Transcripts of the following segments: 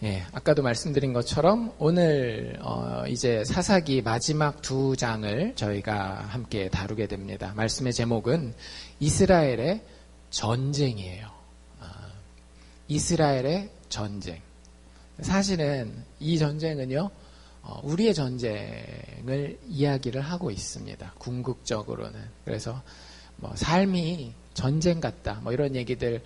예, 아까도 말씀드린 것처럼 오늘 이제 사사기 마지막 2장을 저희가 함께 다루게 됩니다. 말씀의 제목은 이스라엘의 전쟁이에요. 이스라엘의 전쟁. 사실은 이 전쟁은요, 우리의 전쟁을 이야기를 하고 있습니다. 궁극적으로는. 그래서 삶이 전쟁 같다, 이런 얘기들,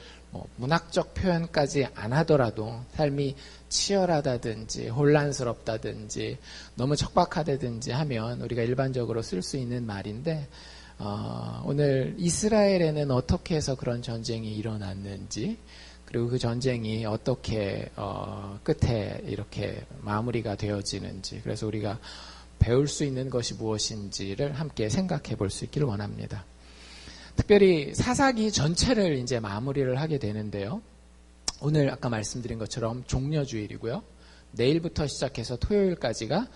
문학적 표현까지 안 하더라도 삶이 치열하다든지 혼란스럽다든지 너무 척박하다든지 하면 우리가 일반적으로 쓸 수 있는 말인데, 오늘 이스라엘에는 어떻게 해서 그런 전쟁이 일어났는지, 그리고 그 전쟁이 어떻게 끝에 이렇게 마무리가 되어지는지, 그래서 우리가 배울 수 있는 것이 무엇인지를 함께 생각해 볼 수 있기를 원합니다. 특별히 사사기 전체를 이제 마무리를 하게 되는데요. 오늘 아까 말씀드린 것처럼 종려주일이고요. 내일부터 시작해서 토요일까지가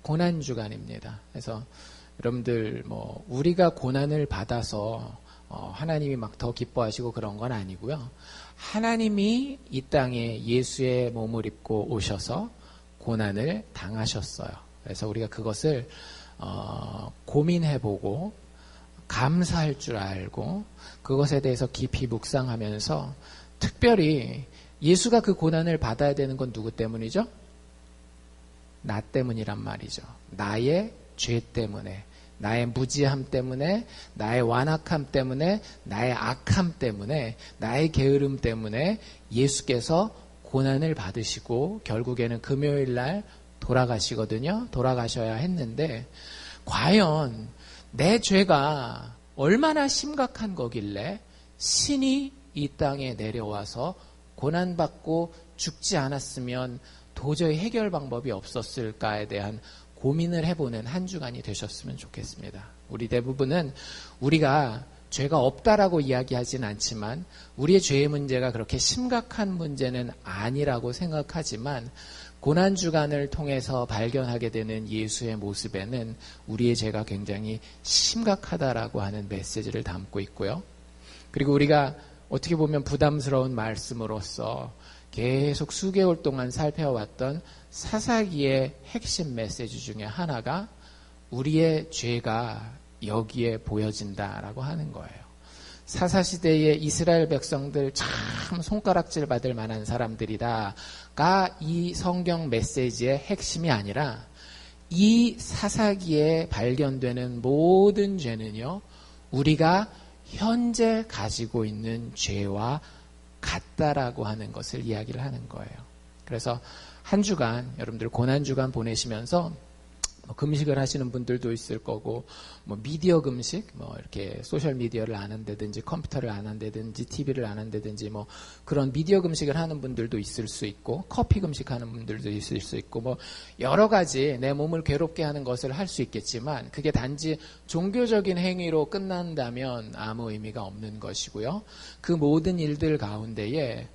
고난주간입니다. 그래서 여러분들 우리가 고난을 받아서 하나님이 막 더 기뻐하시고 그런 건 아니고요. 하나님이 이 땅에 예수의 몸을 입고 오셔서 고난을 당하셨어요. 그래서 우리가 그것을 고민해보고 감사할 줄 알고 그것에 대해서 깊이 묵상하면서, 특별히 예수가 그 고난을 받아야 되는 건 누구 때문이죠? 나 때문이란 말이죠. 나의 죄 때문에, 나의 무지함 때문에, 나의 완악함 때문에, 나의 악함 때문에, 나의 게으름 때문에 예수께서 고난을 받으시고 결국에는 금요일 날 돌아가시거든요. 돌아가셔야 했는데, 과연 내 죄가 얼마나 심각한 거길래 신이 이 땅에 내려와서 고난받고 죽지 않았으면 도저히 해결 방법이 없었을까에 대한 고민을 해보는 한 주간이 되셨으면 좋겠습니다. 우리 대부분은 우리가 죄가 없다라고 이야기하진 않지만 우리의 죄의 문제가 그렇게 심각한 문제는 아니라고 생각하지만, 고난주간을 통해서 발견하게 되는 예수의 모습에는 우리의 죄가 굉장히 심각하다라고 하는 메시지를 담고 있고요. 그리고 우리가 어떻게 보면 부담스러운 말씀으로서 계속 수개월 동안 살펴왔던 사사기의 핵심 메시지 중에 하나가 우리의 죄가 여기에 보여진다라고 하는 거예요. 사사시대의 이스라엘 백성들 참 손가락질 받을 만한 사람들이다가 이 성경 메시지의 핵심이 아니라, 이 사사기에 발견되는 모든 죄는요, 우리가 현재 가지고 있는 죄와 같다라고 하는 것을 이야기를 하는 거예요. 그래서 한 주간 여러분들 고난주간 보내시면서 금식을 하시는 분들도 있을 거고, 미디어 금식, 이렇게 소셜 미디어를 안 한다든지 컴퓨터를 안 한다든지 TV를 안 한다든지 그런 미디어 금식을 하는 분들도 있을 수 있고, 커피 금식하는 분들도 있을 수 있고, 여러 가지 내 몸을 괴롭게 하는 것을 할 수 있겠지만, 그게 단지 종교적인 행위로 끝난다면 아무 의미가 없는 것이고요. 그 모든 일들 가운데에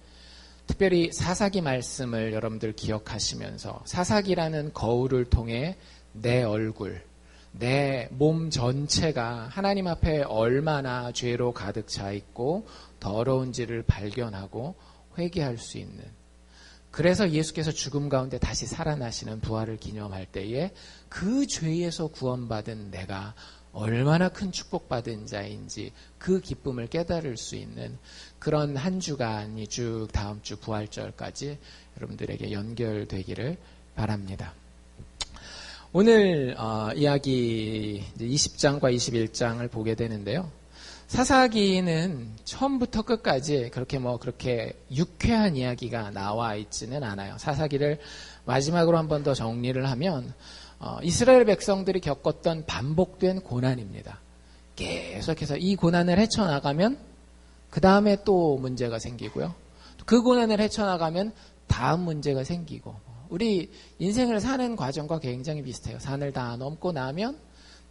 특별히 사사기 말씀을 여러분들 기억하시면서, 사사기라는 거울을 통해 내 얼굴, 내 몸 전체가 하나님 앞에 얼마나 죄로 가득 차 있고 더러운지를 발견하고 회개할 수 있는, 그래서 예수께서 죽음 가운데 다시 살아나시는 부활을 기념할 때에 그 죄에서 구원받은 내가 얼마나 큰 축복받은 자인지 그 기쁨을 깨달을 수 있는 그런 한 주간이 쭉 다음 주 부활절까지 여러분들에게 연결되기를 바랍니다. 오늘 이야기 20장과 21장을 보게 되는데요. 사사기는 처음부터 끝까지 그렇게 유쾌한 이야기가 나와 있지는 않아요. 사사기를 마지막으로 한 번 더 정리를 하면 이스라엘 백성들이 겪었던 반복된 고난입니다. 계속해서 이 고난을 헤쳐나가면 그 다음에 또 문제가 생기고요. 그 고난을 헤쳐나가면 다음 문제가 생기고, 우리 인생을 사는 과정과 굉장히 비슷해요. 산을 다 넘고 나면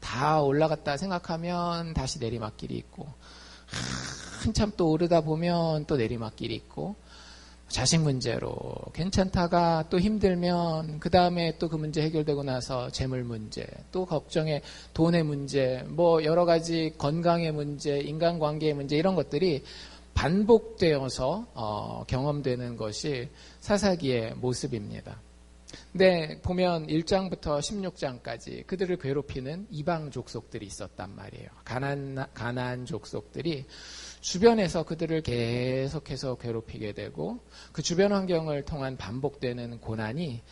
다 올라갔다 생각하면 다시 내리막길이 있고, 한참 또 오르다 보면 또 내리막길이 있고, 자식 문제로 괜찮다가 또 힘들면 그 다음에 또 그 문제 해결되고 나서 재물 문제, 또 걱정의 돈의 문제, 여러 가지 건강의 문제, 인간관계의 문제, 이런 것들이 반복되어서 경험되는 것이 사사기의 모습입니다. 근데 보면 1장부터 16장까지 그들을 괴롭히는 이방 족속들이 있었단 말이에요. 가나안 족속들이 주변에서 그들을 계속해서 괴롭히게 되고 그 주변 환경을 통한 반복되는 고난이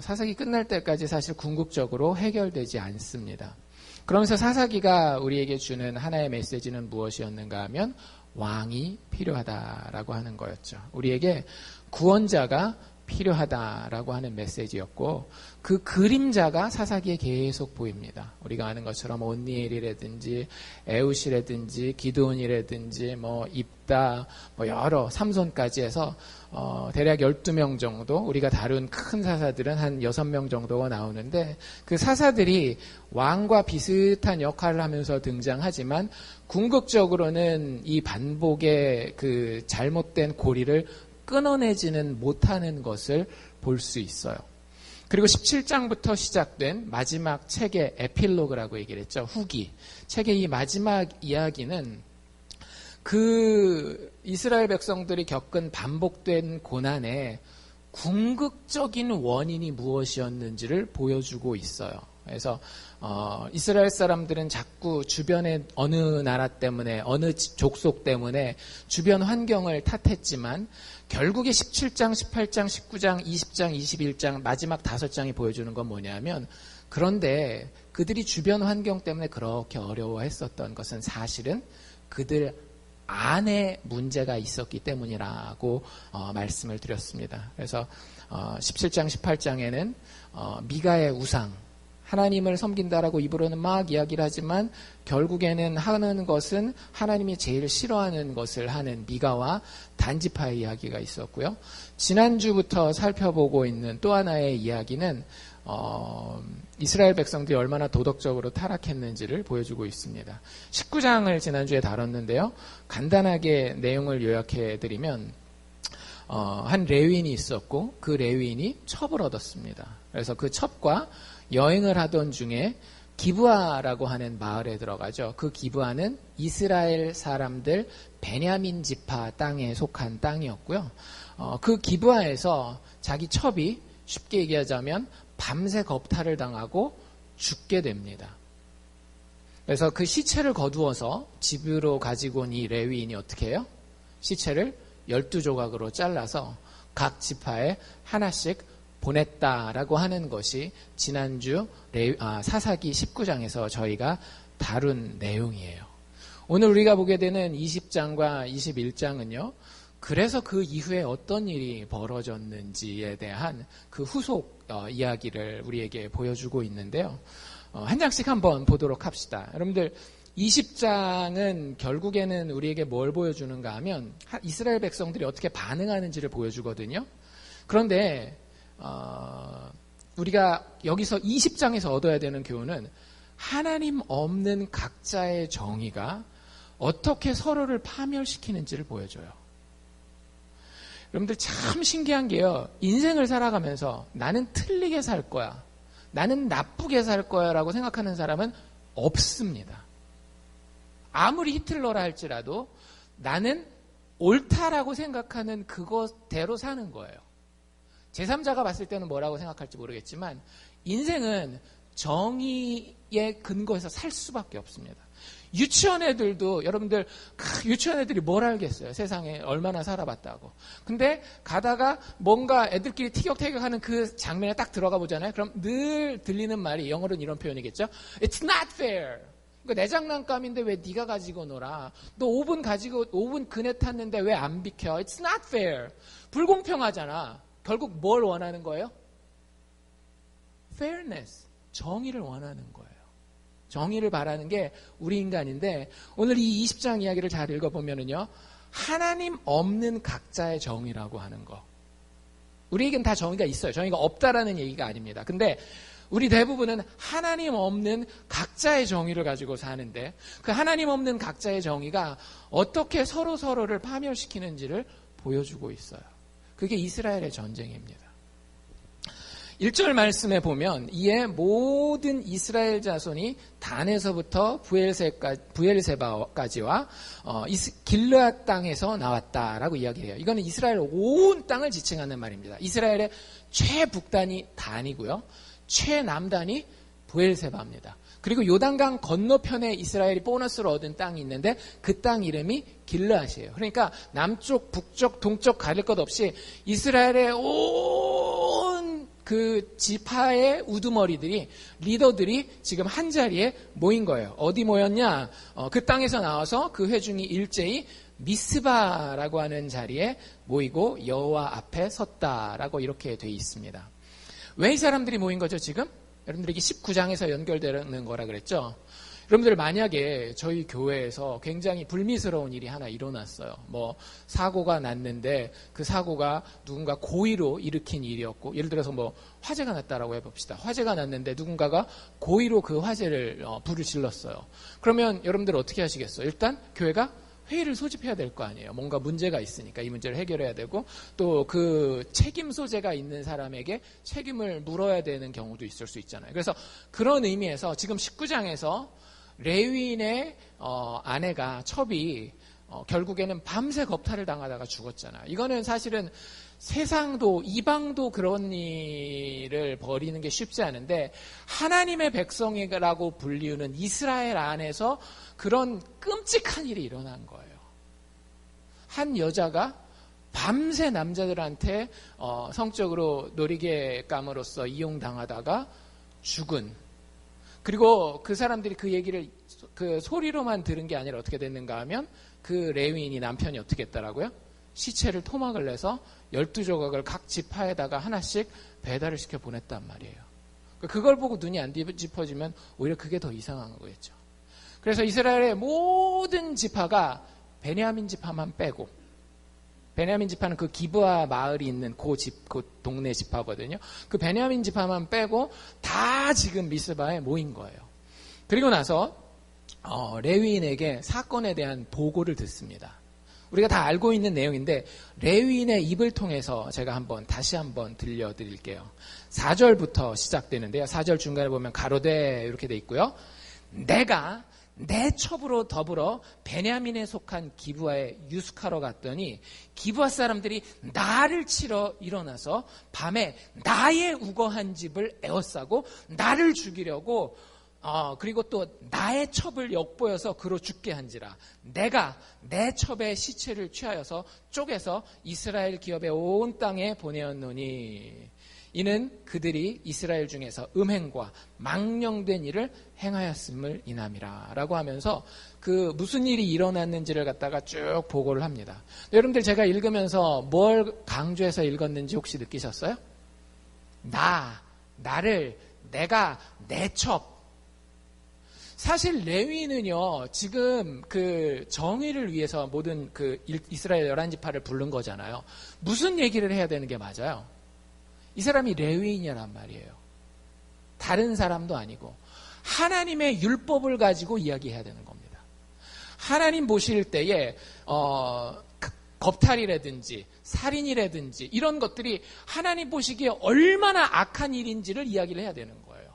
사사기 끝날 때까지 사실 궁극적으로 해결되지 않습니다. 그러면서 사사기가 우리에게 주는 하나의 메시지는 무엇이었는가 하면 왕이 필요하다라고 하는 거였죠. 우리에게 구원자가 필요하다라고 하는 메시지였고 그 그림자가 사사기에 계속 보입니다. 우리가 아는 것처럼 온니엘이라든지 에웃이라든지 기드온이라든지 입다 여러 삼손까지 해서 대략 12명 정도 우리가 다룬 큰 사사들은 한 6명 정도가 나오는데 그 사사들이 왕과 비슷한 역할을 하면서 등장하지만 궁극적으로는 이 반복의 그 잘못된 고리를 끊어내지는 못하는 것을 볼 수 있어요. 그리고 17장부터 시작된 마지막 책의 에필로그라고 얘기를 했죠. 후기. 책의 이 마지막 이야기는 그 이스라엘 백성들이 겪은 반복된 고난의 궁극적인 원인이 무엇이었는지를 보여주고 있어요. 그래서 이스라엘 사람들은 자꾸 주변의 어느 나라 때문에 어느 족속 때문에 주변 환경을 탓했지만 결국에 17장, 18장, 19장, 20장, 21장 마지막 5장이 보여주는 건 뭐냐면 그런데 그들이 주변 환경 때문에 그렇게 어려워했었던 것은 사실은 그들 안에 문제가 있었기 때문이라고 말씀을 드렸습니다. 그래서 17장, 18장에는 미가의 우상 하나님을 섬긴다라고 입으로는 막 이야기를 하지만 결국에는 하는 것은 하나님이 제일 싫어하는 것을 하는 미가와 단지파의 이야기가 있었고요. 지난주부터 살펴보고 있는 또 하나의 이야기는 이스라엘 백성들이 얼마나 도덕적으로 타락했는지를 보여주고 있습니다. 19장을 지난주에 다뤘는데요. 간단하게 내용을 요약해드리면 한 레위인이 있었고 그 레위인이 첩을 얻었습니다. 그래서 그 첩과 여행을 하던 중에 기브아라고 하는 마을에 들어가죠. 그 기브아는 이스라엘 사람들 베냐민 지파 땅에 속한 땅이었고요. 그 기브아에서 자기 첩이 쉽게 얘기하자면 밤새 겁탈을 당하고 죽게 됩니다. 그래서 그 시체를 거두어서 집으로 가지고 온 이 레위인이 어떻게 해요? 시체를 12조각으로 잘라서 각 지파에 하나씩 보냈다라고 하는 것이 지난주 사사기 19장에서 저희가 다룬 내용이에요. 오늘 우리가 보게 되는 20장과 21장은요. 그래서 그 이후에 어떤 일이 벌어졌는지에 대한 그 후속 이야기를 우리에게 보여주고 있는데요. 한 장씩 한번 보도록 합시다. 여러분들 20장은 결국에는 우리에게 뭘 보여주는가 하면 이스라엘 백성들이 어떻게 반응하는지를 보여주거든요. 그런데 우리가 여기서 20장에서 얻어야 되는 교훈은 하나님 없는 각자의 정의가 어떻게 서로를 파멸시키는지를 보여줘요. 여러분들 참 신기한 게요. 인생을 살아가면서 나는 틀리게 살 거야. 나는 나쁘게 살 거야 라고 생각하는 사람은 없습니다. 아무리 히틀러라 할지라도 나는 옳다라고 생각하는 그것대로 사는 거예요. 제3자가 봤을 때는 뭐라고 생각할지 모르겠지만 인생은 정의의 근거에서 살 수밖에 없습니다. 유치원 애들도 여러분들 유치원 애들이 뭘 알겠어요. 세상에 얼마나 살아봤다고. 근데 가다가 뭔가 애들끼리 티격태격하는 그 장면에 딱 들어가 보잖아요. 그럼 늘 들리는 말이 영어로는 이런 표현이겠죠. It's not fair. 내 장난감인데 왜 네가 가지고 놀아? 너 5분 그네 탔는데 왜 안 비켜? It's not fair. 불공평하잖아. 결국 뭘 원하는 거예요? fairness. 정의를 원하는 거예요. 정의를 바라는 게 우리 인간인데 오늘 이 20장 이야기를 잘 읽어보면은요. 하나님 없는 각자의 정의라고 하는 거. 우리에겐 다 정의가 있어요. 정의가 없다라는 얘기가 아닙니다. 근데 우리 대부분은 하나님 없는 각자의 정의를 가지고 사는데 그 하나님 없는 각자의 정의가 어떻게 서로를 파멸시키는지를 보여주고 있어요. 그게 이스라엘의 전쟁입니다. 1절 말씀에 보면 이에 모든 이스라엘 자손이 단에서부터 부엘세바까지와 길르앗 땅에서 나왔다라고 이야기해요. 이거는 이스라엘 온 땅을 지칭하는 말입니다. 이스라엘의 최북단이 단이고요. 최남단이 부엘세바입니다. 그리고 요단강 건너편에 이스라엘이 보너스로 얻은 땅이 있는데 그 땅 이름이 길르앗이에요. 그러니까 남쪽, 북쪽, 동쪽 가릴 것 없이 이스라엘의 온 그 지파의 우두머리들이, 리더들이 지금 한 자리에 모인 거예요. 어디 모였냐? 그 땅에서 나와서 그 회중이 일제히 미스바라고 하는 자리에 모이고 여호와 앞에 섰다라고 이렇게 돼 있습니다. 왜 이 사람들이 모인 거죠, 지금? 여러분들에게 19장에서 연결되는 거라 그랬죠? 여러분들 만약에 저희 교회에서 굉장히 불미스러운 일이 하나 일어났어요. 사고가 났는데 그 사고가 누군가 고의로 일으킨 일이었고, 예를 들어서 화재가 났다라고 해봅시다. 화재가 났는데 누군가가 고의로 그 화재를 불을 질렀어요. 그러면 여러분들 어떻게 하시겠어요? 일단 교회가 회의를 소집해야 될 거 아니에요. 뭔가 문제가 있으니까 이 문제를 해결해야 되고, 또 그 책임 소재가 있는 사람에게 책임을 물어야 되는 경우도 있을 수 있잖아요. 그래서 그런 의미에서 지금 19장에서 레위인의 아내가 첩이 결국에는 밤새 겁탈을 당하다가 죽었잖아요. 이거는 사실은 세상도 이방도 그런 일을 벌이는 게 쉽지 않은데 하나님의 백성이라고 불리우는 이스라엘 안에서 그런 끔찍한 일이 일어난 거예요. 한 여자가 밤새 남자들한테 성적으로 놀이개감으로써 이용당하다가 죽은, 그리고 그 사람들이 그 얘기를 그 소리로만 들은 게 아니라 어떻게 됐는가 하면 그 레위인이 남편이 어떻게 했더라고요? 시체를 토막을 내서 12조각을 각 지파에다가 하나씩 배달을 시켜 보냈단 말이에요. 그걸 보고 눈이 안 뒤집어지면 오히려 그게 더 이상한 거겠죠. 그래서 이스라엘의 모든 지파가 베냐민 지파만 빼고, 베냐민 지파는 그 기브아 마을이 있는 그 동네 지파거든요. 그 베냐민 지파만 빼고 다 지금 미스바에 모인 거예요. 그리고 나서 레위인에게 사건에 대한 보고를 듣습니다. 우리가 다 알고 있는 내용인데 레위인의 입을 통해서 제가 다시 한번 들려드릴게요. 4절부터 시작되는데요. 4절 중간에 보면 가로되 이렇게 돼 있고요. 내가 내 첩으로 더불어 베냐민에 속한 기브아에 유숙하러 갔더니 기브아 사람들이 나를 치러 일어나서 밤에 나의 우거한 집을 에워싸고 나를 죽이려고 그리고 또 나의 첩을 엿보여서 그로 죽게 한지라. 내가 내 첩의 시체를 취하여서 쪼개서 이스라엘 기업의 온 땅에 보내었노니 이는 그들이 이스라엘 중에서 음행과 망령된 일을 행하였음을 인함이라 라고 하면서 그 무슨 일이 일어났는지를 갖다가 쭉 보고를 합니다. 여러분들 제가 읽으면서 뭘 강조해서 읽었는지 혹시 느끼셨어요? 나를, 내가, 내 첩. 사실 레위는요, 지금 그 정의를 위해서 모든 그 이스라엘 11지파를 부른 거잖아요. 무슨 얘기를 해야 되는 게 맞아요? 이 사람이 레위인이란 말이에요. 다른 사람도 아니고 하나님의 율법을 가지고 이야기해야 되는 겁니다. 하나님 보실 때에 겁탈이라든지 살인이라든지 이런 것들이 하나님 보시기에 얼마나 악한 일인지를 이야기를 해야 되는 거예요.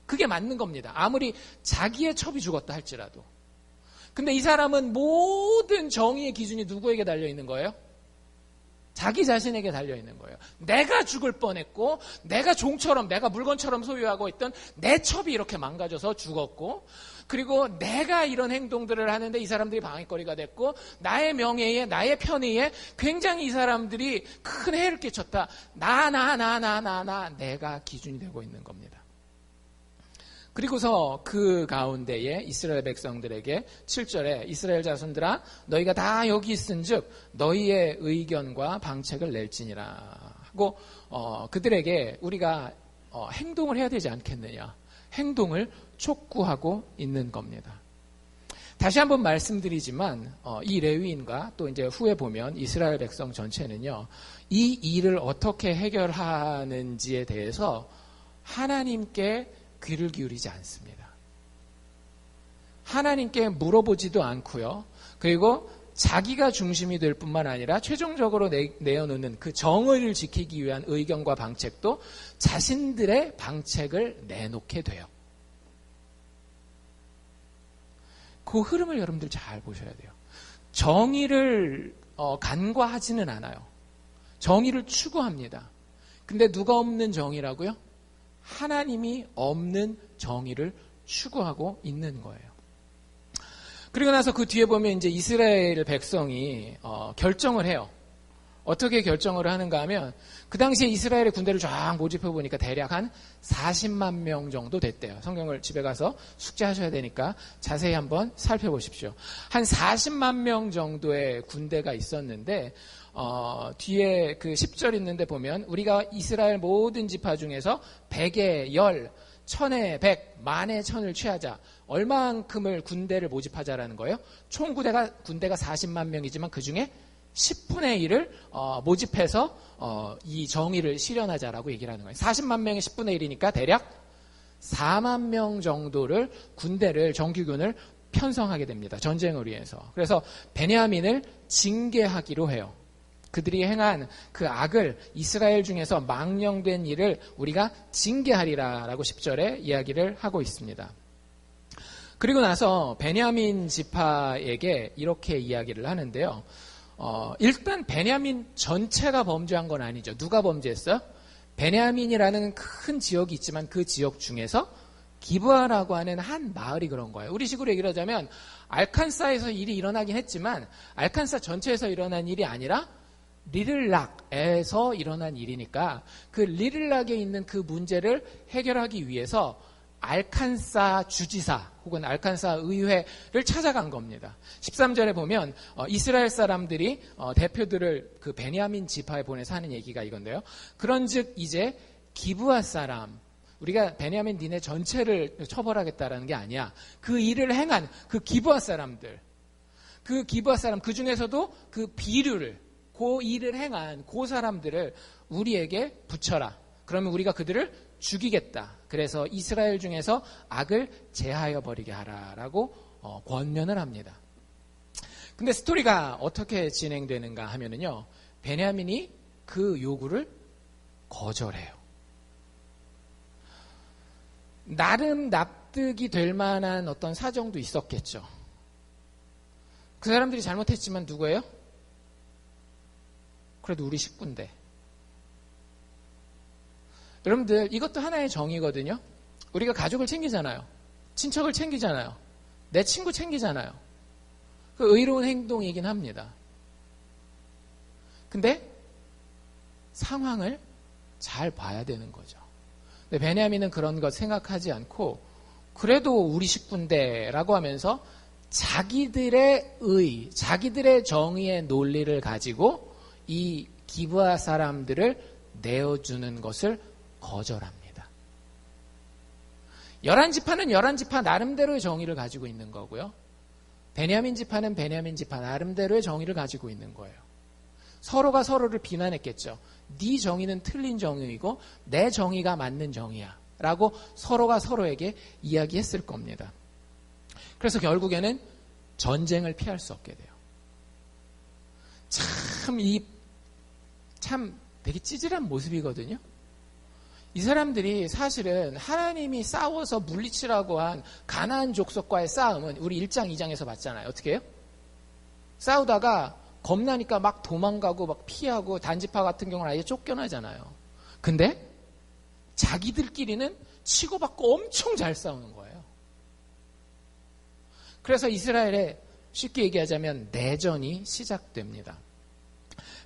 그게 맞는 겁니다. 아무리 자기의 첩이 죽었다 할지라도. 근데 이 사람은 모든 정의의 기준이 누구에게 달려있는 거예요? 자기 자신에게 달려있는 거예요. 내가 죽을 뻔했고 내가 종처럼 내가 물건처럼 소유하고 있던 내 첩이 이렇게 망가져서 죽었고, 그리고 내가 이런 행동들을 하는데 이 사람들이 방해거리가 됐고 나의 명예에 나의 편의에 굉장히 이 사람들이 큰 해를 끼쳤다. 내가 기준이 되고 있는 겁니다. 그리고서 그 가운데에 이스라엘 백성들에게 7절에 이스라엘 자손들아 너희가 다 여기 있은즉 너희의 의견과 방책을 낼지니라 하고 그들에게 우리가 행동을 해야 되지 않겠느냐, 행동을 촉구하고 있는 겁니다. 다시 한번 말씀드리지만 이 레위인과 또 이제 후에 보면 이스라엘 백성 전체는요, 이 일을 어떻게 해결하는지에 대해서 하나님께 귀를 기울이지 않습니다. 하나님께 물어보지도 않고요. 그리고 자기가 중심이 될 뿐만 아니라 최종적으로 내어놓는 그 정의를 지키기 위한 의견과 방책도 자신들의 방책을 내놓게 돼요. 그 흐름을 여러분들 잘 보셔야 돼요. 정의를 간과하지는 않아요. 정의를 추구합니다. 근데 누가 없는 정의라고요? 하나님이 없는 정의를 추구하고 있는 거예요. 그리고 나서 그 뒤에 보면 이제 이스라엘 백성이 결정을 해요. 어떻게 결정을 하는가 하면 그 당시에 이스라엘의 군대를 쫙 모집해 보니까 대략 한 40만 명 정도 됐대요. 성경을 집에 가서 숙제하셔야 되니까 자세히 한번 살펴보십시오. 한 40만 명 정도의 군대가 있었는데 뒤에 그 10절 있는데 보면 우리가 이스라엘 모든 지파 중에서 100에 10, 1000에 100, 만에 1000을 취하자. 얼마만큼을 군대를 모집하자라는 거예요? 총 군대가 40만 명이지만 그 중에 10분의 1을 모집해서 이 정의를 실현하자라고 얘기를 하는 거예요. 40만 명의 10분의 1이니까 대략 4만 명 정도를 군대를 정규군을 편성하게 됩니다. 전쟁을 위해서. 그래서 베냐민을 징계하기로 해요. 그들이 행한 그 악을 이스라엘 중에서 망령된 일을 우리가 징계하리라라고 10절에 이야기를 하고 있습니다. 그리고 나서 베냐민 지파에게 이렇게 이야기를 하는데요. 일단 베냐민 전체가 범죄한 건 아니죠. 누가 범죄했어요? 베냐민이라는 큰 지역이 있지만 그 지역 중에서 기브아라고 하는 한 마을이 그런 거예요. 우리 식으로 얘기를 하자면 알칸사에서 일이 일어나긴 했지만 알칸사 전체에서 일어난 일이 아니라 리들락에서 일어난 일이니까 그 리들락에 있는 그 문제를 해결하기 위해서 알칸사 주지사 혹은 알칸사 의회를 찾아간 겁니다. 13절에 보면 이스라엘 사람들이 대표들을 그 베냐민 지파에 보내서 하는 얘기가 이건데요. 그런즉 이제 기브아 사람, 우리가 베냐민 니네 전체를 처벌하겠다라는 게 아니야. 그 일을 행한 그 기브아 사람들, 그 기브아 사람 그 중에서도 그 비류를 그 일을 행한 그 사람들을 우리에게 붙여라. 그러면 우리가 그들을 죽이겠다. 그래서 이스라엘 중에서 악을 제하여 버리게 하라라고 권면을 합니다. 근데 스토리가 어떻게 진행되는가 하면은요. 베냐민이 그 요구를 거절해요. 나름 납득이 될 만한 어떤 사정도 있었겠죠. 그 사람들이 잘못했지만 누구예요? 그래도 우리 식구인데. 여러분들 이것도 하나의 정의거든요. 우리가 가족을 챙기잖아요. 친척을 챙기잖아요. 내 친구 챙기잖아요. 그 의로운 행동이긴 합니다. 근데 상황을 잘 봐야 되는 거죠. 근데 베냐민은 그런 것 생각하지 않고 그래도 우리 식구인데 라고 하면서 자기들의 자기들의 정의의 논리를 가지고 이 기브아 사람들을 내어주는 것을 거절합니다. 11지파는 11지파 나름대로의 정의를 가지고 있는 거고요. 베냐민 지파는 베냐민 지파 나름대로의 정의를 가지고 있는 거예요. 서로가 서로를 비난했겠죠. 네 정의는 틀린 정의이고 내 정의가 맞는 정의야 라고 서로가 서로에게 이야기했을 겁니다. 그래서 결국에는 전쟁을 피할 수 없게 돼요. 참 되게 찌질한 모습이거든요. 이 사람들이 사실은 하나님이 싸워서 물리치라고 한 가나안 족속과의 싸움은 우리 1장, 2장에서 봤잖아요. 어떻게 해요? 싸우다가 겁나니까 막 도망가고 막 피하고 단지파 같은 경우는 아예 쫓겨나잖아요. 근데 자기들끼리는 치고받고 엄청 잘 싸우는 거예요. 그래서 이스라엘에 쉽게 얘기하자면 내전이 시작됩니다.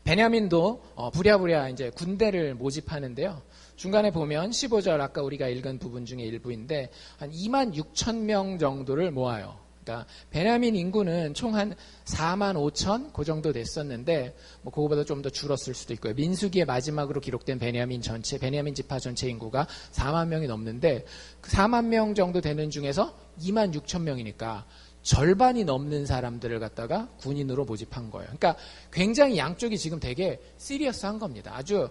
베냐민도 부랴부랴 이제 군대를 모집하는데요. 중간에 보면 15절 아까 우리가 읽은 부분 중에 일부인데 한 2만 6천 명 정도를 모아요. 그러니까 베냐민 인구는 총 한 4만 5천 그 정도 됐었는데 뭐 그거보다 좀 더 줄었을 수도 있고요. 민수기의 마지막으로 기록된 베냐민 지파 전체 인구가 4만 명이 넘는데 그 4만 명 정도 되는 중에서 2만 6천 명이니까 절반이 넘는 사람들을 갖다가 군인으로 모집한 거예요. 그러니까 굉장히 양쪽이 지금 되게 시리어스한 겁니다. 아주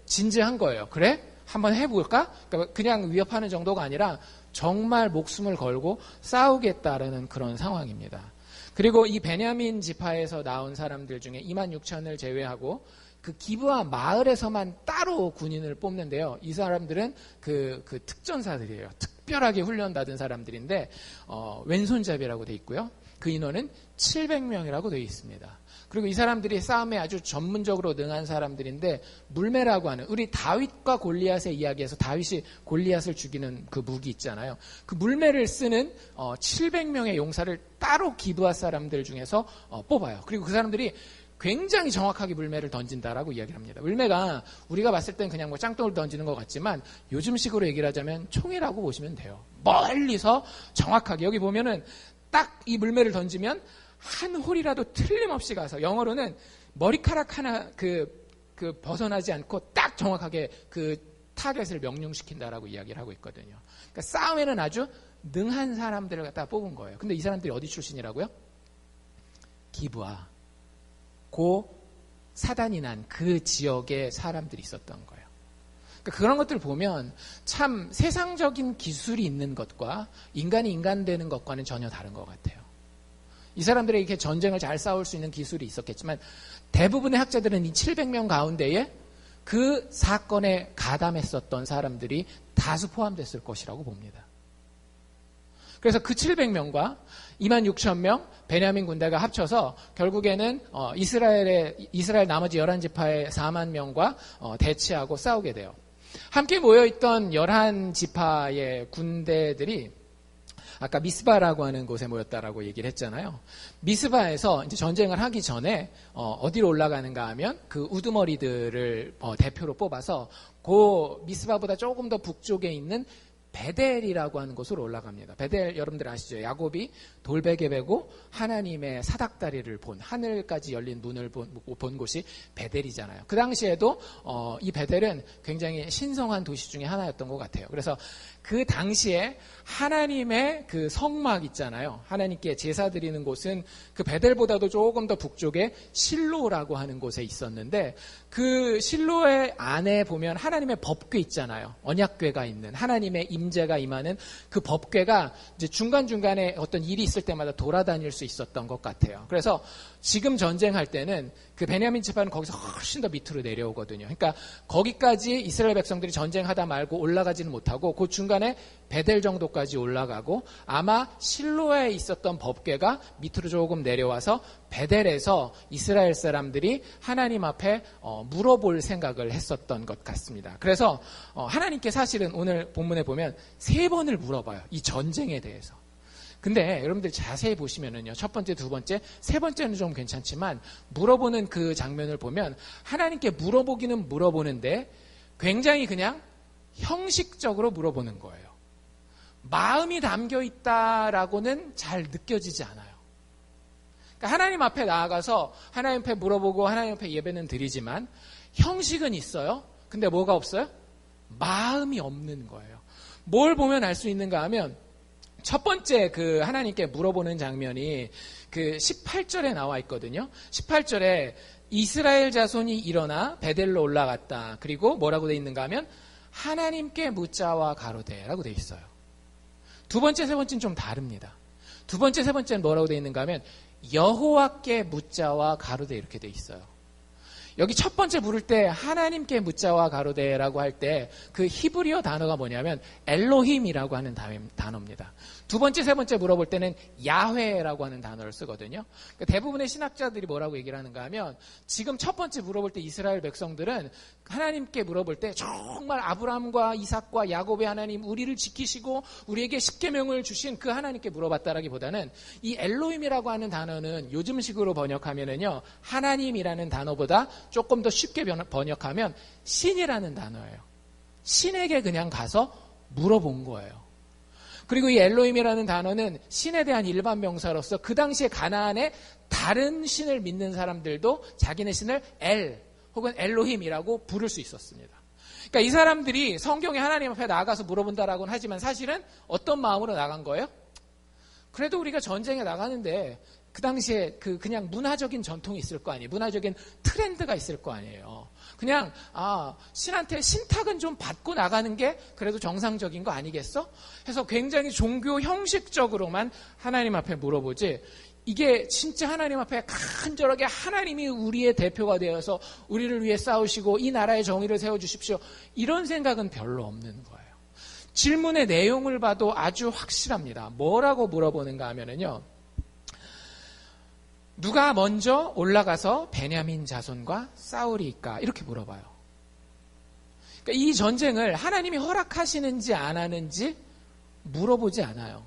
진지한 거예요. 그래? 한번 해볼까? 그러니까 그냥 위협하는 정도가 아니라 정말 목숨을 걸고 싸우겠다라는 그런 상황입니다. 그리고 이 베냐민 지파에서 나온 사람들 중에 26,000을 제외하고 그 기브아 마을에서만 따로 군인을 뽑는데요. 이 사람들은 그 특전사들이에요. 특별하게 훈련받은 사람들인데 왼손잡이라고 돼 있고요. 그 인원은 700명이라고 되어 있습니다. 그리고 이 사람들이 싸움에 아주 전문적으로 능한 사람들인데 물매라고 하는, 우리 다윗과 골리앗의 이야기에서 다윗이 골리앗을 죽이는 그 무기 있잖아요. 그 물매를 쓰는 700명의 용사를 따로 기브아 사람들 중에서 뽑아요. 그리고 그 사람들이 굉장히 정확하게 물매를 던진다라고 이야기를 합니다. 물매가 우리가 봤을 땐 그냥 뭐 짱돌을 던지는 것 같지만 요즘식으로 얘기를 하자면 총이라고 보시면 돼요. 멀리서 정확하게, 여기 보면은 딱 이 물매를 던지면 한 홀이라도 틀림없이 가서, 영어로는 머리카락 하나 벗어나지 않고 딱 정확하게 그 타겟을 명중시킨다라고 이야기를 하고 있거든요. 그러니까 싸움에는 아주 능한 사람들을 갖다 뽑은 거예요. 근데 이 사람들이 어디 출신이라고요? 기브아. 고 사단이 난 그 지역에 사람들이 있었던 거예요. 그러니까 그런 것들을 보면 참 세상적인 기술이 있는 것과 인간이 인간되는 것과는 전혀 다른 것 같아요. 이 사람들이 이렇게 전쟁을 잘 싸울 수 있는 기술이 있었겠지만 대부분의 학자들은 이 700명 가운데에 그 사건에 가담했었던 사람들이 다수 포함됐을 것이라고 봅니다. 그래서 그 700명과 26,000명 베냐민 군대가 합쳐서 결국에는 이스라엘 나머지 11지파의 4만 명과 대치하고 싸우게 돼요. 함께 모여있던 11지파의 군대들이 아까 미스바라고 하는 곳에 모였다라고 얘기를 했잖아요. 미스바에서 이제 전쟁을 하기 전에 어디로 올라가는가 하면 그 우두머리들을 대표로 뽑아서 그 미스바보다 조금 더 북쪽에 있는 베델이라고 하는 곳으로 올라갑니다. 베델 여러분들 아시죠? 야곱이 돌베개 베고 하나님의 사닥다리를 본, 하늘까지 열린 문을 본 곳이 베델이잖아요. 그 당시에도 이 베델은 굉장히 신성한 도시 중에 하나였던 것 같아요. 그래서 그 당시에 하나님의 그 성막 있잖아요. 하나님께 제사 드리는 곳은 그 베델보다도 조금 더 북쪽에 실로라고 하는 곳에 있었는데, 그 실로의 안에 보면 하나님의 법궤 있잖아요. 언약궤가 있는, 하나님의 임재가 임하는 그 법궤가 이제 중간중간에 어떤 일이 있을 때마다 돌아다닐 수 있었던 것 같아요. 그래서 지금 전쟁할 때는 그 베냐민 지파는 거기서 훨씬 더 밑으로 내려오거든요. 그러니까 거기까지 이스라엘 백성들이 전쟁하다 말고 올라가지는 못하고 그 중간에 베델 정도까지 올라가고, 아마 실로에 있었던 법궤가 밑으로 조금 내려와서 베델에서 이스라엘 사람들이 하나님 앞에 물어볼 생각을 했었던 것 같습니다. 그래서 하나님께 사실은 오늘 본문에 보면 3번을 물어봐요. 이 전쟁에 대해서. 근데 여러분들 자세히 보시면은요, 첫 번째, 두 번째, 세 번째는 좀 괜찮지만 물어보는 그 장면을 보면 하나님께 물어보기는 물어보는데 굉장히 그냥 형식적으로 물어보는 거예요. 마음이 담겨 있다라고는 잘 느껴지지 않아요. 그러니까 하나님 앞에 나아가서 하나님 앞에 물어보고 하나님 앞에 예배는 드리지만 형식은 있어요. 근데 뭐가 없어요? 마음이 없는 거예요. 뭘 보면 알 수 있는가 하면 첫 번째 그 하나님께 물어보는 장면이 그 18절에 나와 있거든요. 18절에 이스라엘 자손이 일어나 베델로 올라갔다. 그리고 뭐라고 돼 있는가 하면 하나님께 묻자와 가로되라고 돼 있어요. 두 번째, 세 번째는 좀 다릅니다. 두 번째, 세 번째는 뭐라고 돼 있는가 하면 여호와께 묻자와 가로되 이렇게 돼 있어요. 여기 첫 번째 부를 때 하나님께 묻자와 가로되라고 할 때 그 히브리어 단어가 뭐냐면 엘로힘이라고 하는 단어입니다. 두 번째, 세 번째 물어볼 때는 야훼라고 하는 단어를 쓰거든요. 그러니까 대부분의 신학자들이 뭐라고 얘기를 하는가 하면 지금 첫 번째 물어볼 때 이스라엘 백성들은 하나님께 물어볼 때 정말 아브라함과 이삭과 야곱의 하나님, 우리를 지키시고 우리에게 십계명을 주신 그 하나님께 물어봤다라기보다는 이 엘로힘이라고 하는 단어는 요즘식으로 번역하면은요, 하나님이라는 단어보다 조금 더 쉽게 번역하면 신이라는 단어예요. 신에게 그냥 가서 물어본 거예요. 그리고 이 엘로힘이라는 단어는 신에 대한 일반 명사로서 그 당시에 가나안에 다른 신을 믿는 사람들도 자기네 신을 엘 혹은 엘로힘이라고 부를 수 있었습니다. 그러니까 이 사람들이 성경에 하나님 앞에 나가서 물어본다라고는 하지만 사실은 어떤 마음으로 나간 거예요? 그래도 우리가 전쟁에 나가는데 그 당시에 그냥 문화적인 전통이 있을 거 아니에요. 문화적인 트렌드가 있을 거 아니에요. 그냥 신한테 신탁은 좀 받고 나가는 게 그래도 정상적인 거 아니겠어? 해서 굉장히 종교 형식적으로만 하나님 앞에 물어보지, 이게 진짜 하나님 앞에 간절하게 하나님이 우리의 대표가 되어서 우리를 위해 싸우시고 이 나라의 정의를 세워주십시오. 이런 생각은 별로 없는 거예요. 질문의 내용을 봐도 아주 확실합니다. 뭐라고 물어보는가 하면은요. 누가 먼저 올라가서 베냐민 자손과 싸우리까? 이렇게 물어봐요. 그러니까 이 전쟁을 하나님이 허락하시는지 안 하는지 물어보지 않아요.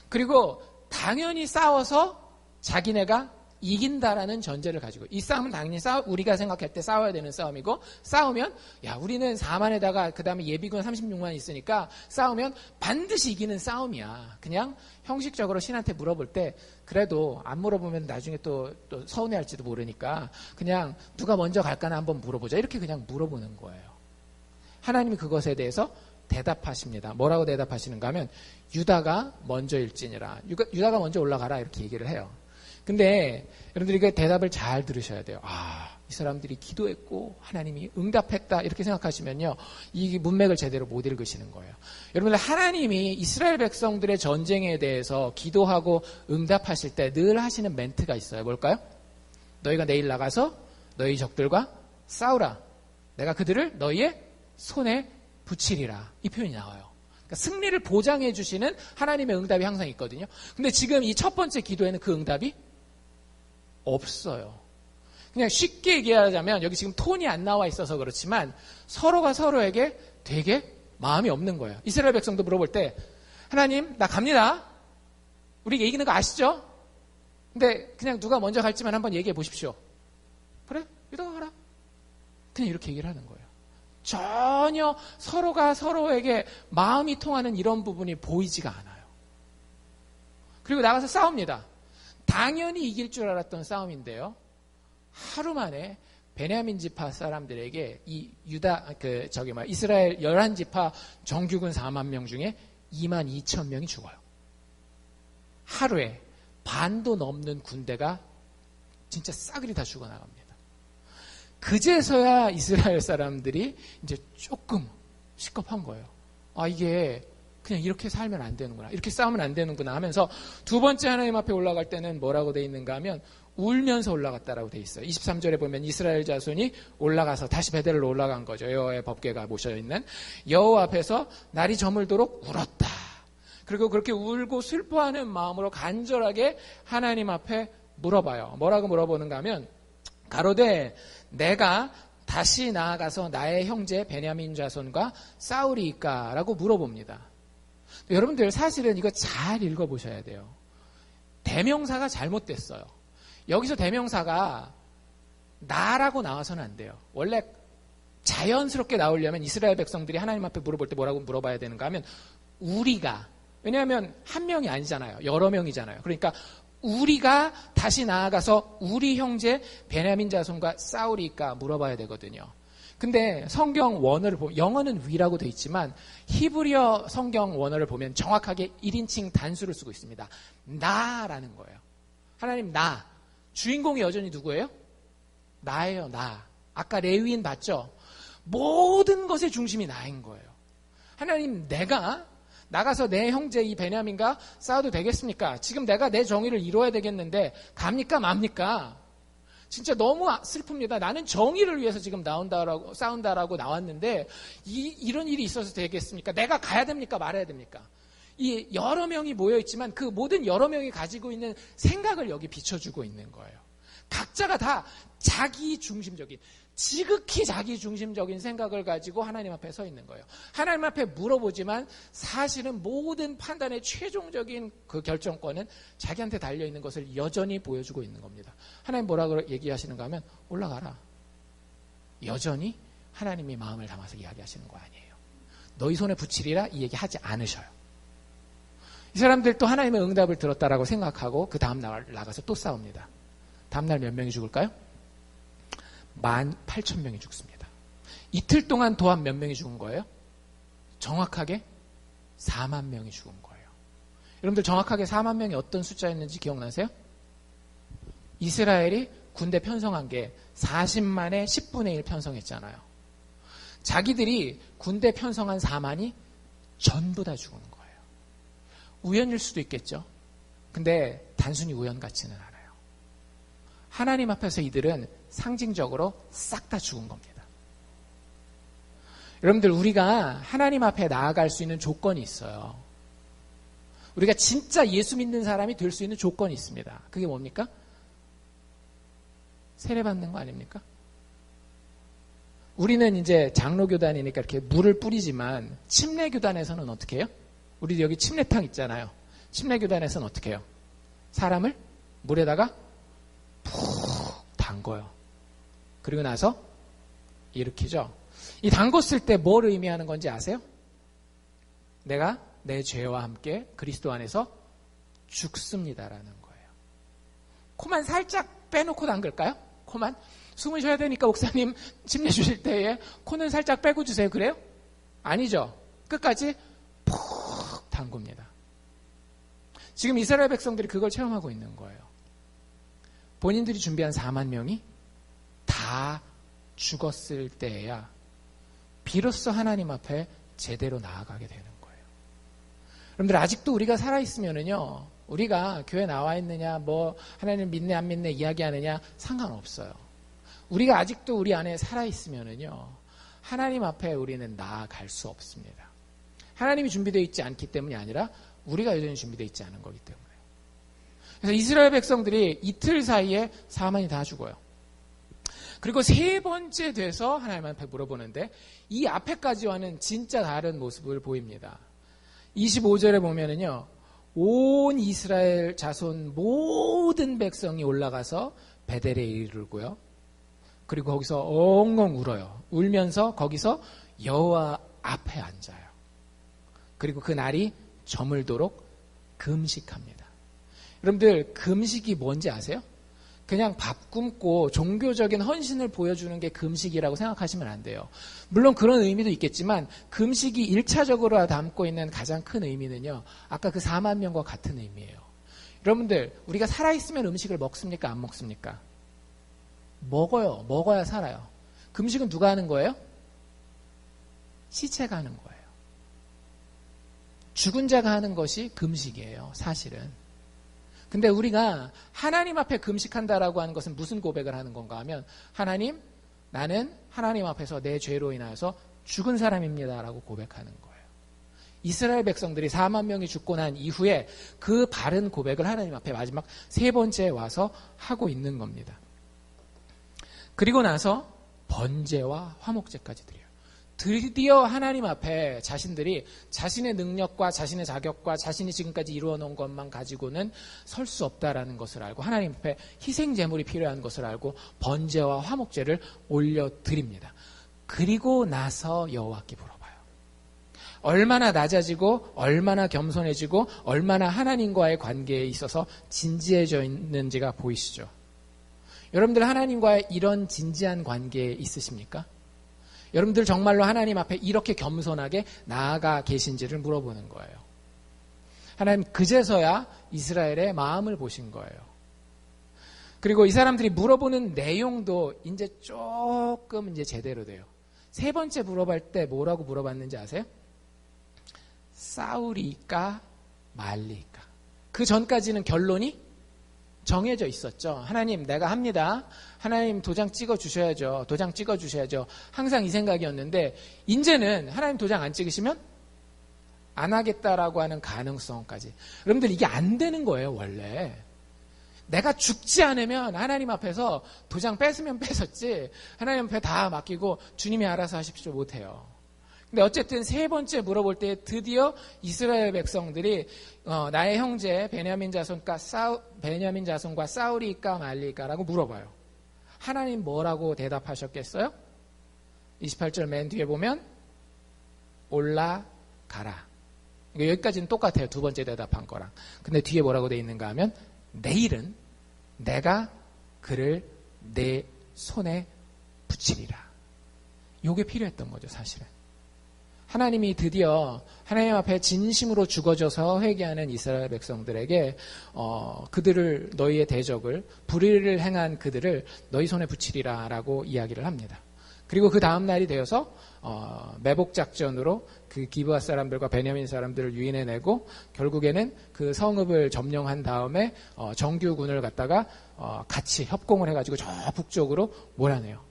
그리고 당연히 싸워서 자기네가 이긴다라는 전제를 가지고, 이 싸움은 당연히 우리가 생각할 때 싸워야 되는 싸움이고, 싸우면 야 우리는 4만에다가 그 다음에 예비군 36만 있으니까 싸우면 반드시 이기는 싸움이야. 그냥 형식적으로 신한테 물어볼 때 그래도 안 물어보면 나중에 또 서운해할지도 모르니까 그냥 누가 먼저 갈까나 한번 물어보자, 이렇게 그냥 물어보는 거예요. 하나님이 그것에 대해서 대답하십니다. 뭐라고 대답하시는가 하면 유다가 먼저일지니라. 유다가 먼저 올라가라, 이렇게 얘기를 해요. 근데 여러분들이 그 대답을 잘 들으셔야 돼요. 이 사람들이 기도했고 하나님이 응답했다, 이렇게 생각하시면요, 이 문맥을 제대로 못 읽으시는 거예요. 여러분들, 하나님이 이스라엘 백성들의 전쟁에 대해서 기도하고 응답하실 때 늘 하시는 멘트가 있어요. 뭘까요? 너희가 내일 나가서 너희 적들과 싸우라. 내가 그들을 너희의 손에 붙이리라. 이 표현이 나와요. 그러니까 승리를 보장해 주시는 하나님의 응답이 항상 있거든요. 근데 지금 이 첫 번째 기도에는 그 응답이 없어요. 그냥 쉽게 얘기하자면, 여기 지금 톤이 안 나와 있어서 그렇지만 서로가 서로에게 되게 마음이 없는 거예요. 이스라엘 백성도 물어볼 때 하나님 나 갑니다. 우리 이기는 거 아시죠? 근데 그냥 누가 먼저 갈지만 한번 얘기해 보십시오. 그래? 유다가 가라. 그냥 이렇게 얘기를 하는 거예요. 전혀 서로가 서로에게 마음이 통하는 이런 부분이 보이지가 않아요. 그리고 나가서 싸웁니다. 당연히 이길 줄 알았던 싸움인데요, 하루 만에 베냐민 지파 사람들에게 이 이스라엘 11지파 정규군 4만 명 중에 2만 2천 명이 죽어요. 하루에 반도 넘는 군대가 진짜 싸그리 다 죽어나갑니다. 그제서야 이스라엘 사람들이 이제 조금 시겁한 거예요. 이게 그냥 이렇게 살면 안 되는구나, 이렇게 싸우면 안 되는구나 하면서 두 번째 하나님 앞에 올라갈 때는 뭐라고 돼 있는가 하면 울면서 올라갔다라고 돼 있어요. 23절에 보면 이스라엘 자손이 올라가서 다시 베델로 올라간 거죠. 여호와의 법궤가 모셔있는 여호와 앞에서 날이 저물도록 울었다. 그리고 그렇게 울고 슬퍼하는 마음으로 간절하게 하나님 앞에 물어봐요. 뭐라고 물어보는가 하면 가로되 내가 다시 나아가서 나의 형제 베냐민 자손과 싸우리이까? 라고 물어봅니다. 여러분들, 사실은 이거 잘 읽어보셔야 돼요. 대명사가 잘못됐어요. 여기서 대명사가 나라고 나와서는 안 돼요. 원래 자연스럽게 나오려면 이스라엘 백성들이 하나님 앞에 물어볼 때 뭐라고 물어봐야 되는가 하면 우리가, 왜냐하면 한 명이 아니잖아요. 여러 명이잖아요. 그러니까 우리가 다시 나아가서 우리 형제 베냐민 자손과 싸우리까 물어봐야 되거든요. 근데 성경 원어를 보면, 영어는 we라고 돼 있지만 히브리어 성경 원어를 보면 정확하게 1인칭 단수를 쓰고 있습니다. 나라는 거예요. 하나님 나. 주인공이 여전히 누구예요? 나예요, 나. 아까 레위인 봤죠? 모든 것의 중심이 나인 거예요. 하나님, 내가 나가서 내 형제 이 베냐민과 싸워도 되겠습니까? 지금 내가 내 정의를 이루어야 되겠는데 갑니까 맙니까? 진짜 너무 슬픕니다. 나는 정의를 위해서 지금 싸운다라고 나왔는데 이런 일이 있어서 되겠습니까? 내가 가야 됩니까? 말아야 됩니까? 이 여러 명이 모여있지만 그 모든 여러 명이 가지고 있는 생각을 여기 비춰주고 있는 거예요. 각자가 다 자기 중심적인, 지극히 자기 중심적인 생각을 가지고 하나님 앞에 서 있는 거예요. 하나님 앞에 물어보지만 사실은 모든 판단의 최종적인 그 결정권은 자기한테 달려있는 것을 여전히 보여주고 있는 겁니다. 하나님 뭐라고 얘기하시는가 하면 올라가라. 여전히 하나님이 마음을 담아서 이야기하시는 거 아니에요. 너희 손에 붙이리라 이 얘기 하지 않으셔요. 이 사람들 또 하나님의 응답을 들었다라고 생각하고 그 다음 날 나가서 또 싸웁니다. 다음 날 몇 명이 죽을까요? 18,000명이 죽습니다. 이틀 동안 또한 몇 명이 죽은 거예요? 정확하게 4만 명이 죽은 거예요. 여러분들, 정확하게 4만 명이 어떤 숫자였는지 기억나세요? 이스라엘이 군대 편성한 게 40만의 10분의 1 편성했잖아요. 자기들이 군대 편성한 4만이 전부 다 죽은 거예요. 우연일 수도 있겠죠. 근데 단순히 우연 같지는 않아요. 하나님 앞에서 이들은 상징적으로 싹 다 죽은 겁니다. 여러분들, 우리가 하나님 앞에 나아갈 수 있는 조건이 있어요. 우리가 진짜 예수 믿는 사람이 될 수 있는 조건이 있습니다. 그게 뭡니까? 세례받는 거 아닙니까? 우리는 이제 장로교단이니까 이렇게 물을 뿌리지만 침례교단에서는 어떻게 해요? 우리 여기 침례탕 있잖아요. 침례교단에서는 어떻게 해요? 사람을 물에다가 푹 담궈요. 그리고 나서 일으키죠. 이 담궜을 때 뭘 의미하는 건지 아세요? 내가 내 죄와 함께 그리스도 안에서 죽습니다라는 거예요. 코만 살짝 빼놓고 담글까요? 코만? 숨을 쉬어야 되니까 목사님 침례 주실 때에 코는 살짝 빼고 주세요. 그래요? 아니죠. 끝까지 푹 담굽니다. 지금 이스라엘 백성들이 그걸 체험하고 있는 거예요. 본인들이 준비한 4만 명이 다 죽었을 때에야 비로소 하나님 앞에 제대로 나아가게 되는 거예요. 여러분들, 아직도 우리가 살아있으면은요, 우리가 교회 나와 있느냐, 뭐 하나님 믿네 안 믿네 이야기하느냐 상관없어요. 우리가 아직도 우리 안에 살아있으면은요, 하나님 앞에 우리는 나아갈 수 없습니다. 하나님이 준비되어 있지 않기 때문이 아니라 우리가 여전히 준비되어 있지 않은 거기 때문에. 그래서 이스라엘 백성들이 이틀 사이에 4만이 다 죽어요. 그리고 세 번째 돼서 하나님 앞에 물어보는데 이 앞에까지와는 진짜 다른 모습을 보입니다. 25절에 보면은요, 온 이스라엘 자손 모든 백성이 올라가서 베델에 이르고요. 그리고 거기서 엉엉 울어요. 울면서 거기서 여호와 앞에 앉아요. 그리고 그 날이 저물도록 금식합니다. 여러분들, 금식이 뭔지 아세요? 그냥 밥 굶고 종교적인 헌신을 보여주는 게 금식이라고 생각하시면 안 돼요. 물론 그런 의미도 있겠지만 금식이 1차적으로 담고 있는 가장 큰 의미는요, 아까 그 4만 명과 같은 의미예요. 여러분들, 우리가 살아있으면 음식을 먹습니까? 안 먹습니까? 먹어요. 먹어야 살아요. 금식은 누가 하는 거예요? 시체가 하는 거예요. 죽은 자가 하는 것이 금식이에요, 사실은. 근데 우리가 하나님 앞에 금식한다라고 하는 것은 무슨 고백을 하는 건가 하면, 하나님, 나는 하나님 앞에서 내 죄로 인하여서 죽은 사람입니다 라고 고백하는 거예요. 이스라엘 백성들이 4만 명이 죽고 난 이후에 그 바른 고백을 하나님 앞에 마지막 세 번째에 와서 하고 있는 겁니다. 그리고 나서 번제와 화목제까지 드려요. 드디어 하나님 앞에 자신들이 자신의 능력과 자신의 자격과 자신이 지금까지 이루어놓은 것만 가지고는 설 수 없다라는 것을 알고, 하나님 앞에 희생 제물이 필요한 것을 알고 번제와 화목제를 올려드립니다. 그리고 나서 여호와께 물어봐요. 얼마나 낮아지고 얼마나 겸손해지고 얼마나 하나님과의 관계에 있어서 진지해져 있는지가 보이시죠? 여러분들, 하나님과의 이런 진지한 관계에 있으십니까? 여러분들 정말로 하나님 앞에 이렇게 겸손하게 나아가 계신지를 물어보는 거예요. 하나님 그제서야 이스라엘의 마음을 보신 거예요. 그리고 이 사람들이 물어보는 내용도 이제 조금 이제 제대로 돼요. 세 번째 물어볼 때 뭐라고 물어봤는지 아세요? 싸우리까 말리까. 그 전까지는 결론이 정해져 있었죠. 하나님, 내가 합니다. 하나님 도장 찍어 주셔야죠. 도장 찍어 주셔야죠. 항상 이 생각이었는데, 이제는 하나님 도장 안 찍으시면 안 하겠다라고 하는 가능성까지. 여러분들, 이게 안 되는 거예요, 원래. 내가 죽지 않으면 하나님 앞에서 도장 뺏으면 뺏었지, 하나님 앞에 다 맡기고 주님이 알아서 하십시오 못해요. 근데 어쨌든 세 번째 물어볼 때 드디어 이스라엘 백성들이 나의 형제 베냐민 자손과 싸우리까 말리까라고 물어봐요. 하나님 뭐라고 대답하셨겠어요? 28절 맨 뒤에 보면 올라가라. 여기까지는 똑같아요. 두 번째 대답한 거랑. 근데 뒤에 뭐라고 돼 있는가 하면 내일은 내가 그를 내 손에 붙이리라. 이게 필요했던 거죠, 사실은. 하나님이 드디어 하나님 앞에 진심으로 죽어져서 회개하는 이스라엘 백성들에게 그들을, 너희의 대적을, 불의를 행한 그들을 너희 손에 붙이리라 라고 이야기를 합니다. 그리고 그 다음 날이 되어서 매복 작전으로 그 기브아 사람들과 베냐민 사람들을 유인해내고 결국에는 그 성읍을 점령한 다음에 정규군을 갖다가 같이 협공을 해가지고 저 북쪽으로 몰아내요.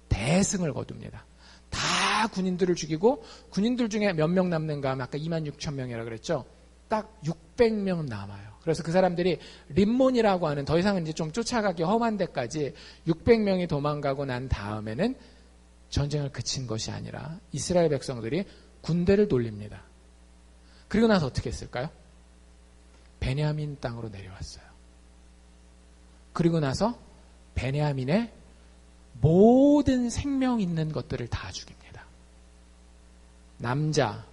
대승을 거둡니다. 다 군인들을 죽이고 군인들 중에 몇 명 남는가 하면 아까 26,000명이라고 그랬죠. 딱 600명 남아요. 그래서 그 사람들이 림몬이라고 하는 더 이상은 이제 좀 쫓아가기 험한 데까지 600명이 도망가고 난 다음에는 전쟁을 그친 것이 아니라 이스라엘 백성들이 군대를 돌립니다. 그리고 나서 어떻게 했을까요? 베냐민 땅으로 내려왔어요. 그리고 나서 베냐민의 모든 생명 있는 것들을 다 죽입니다. 남자,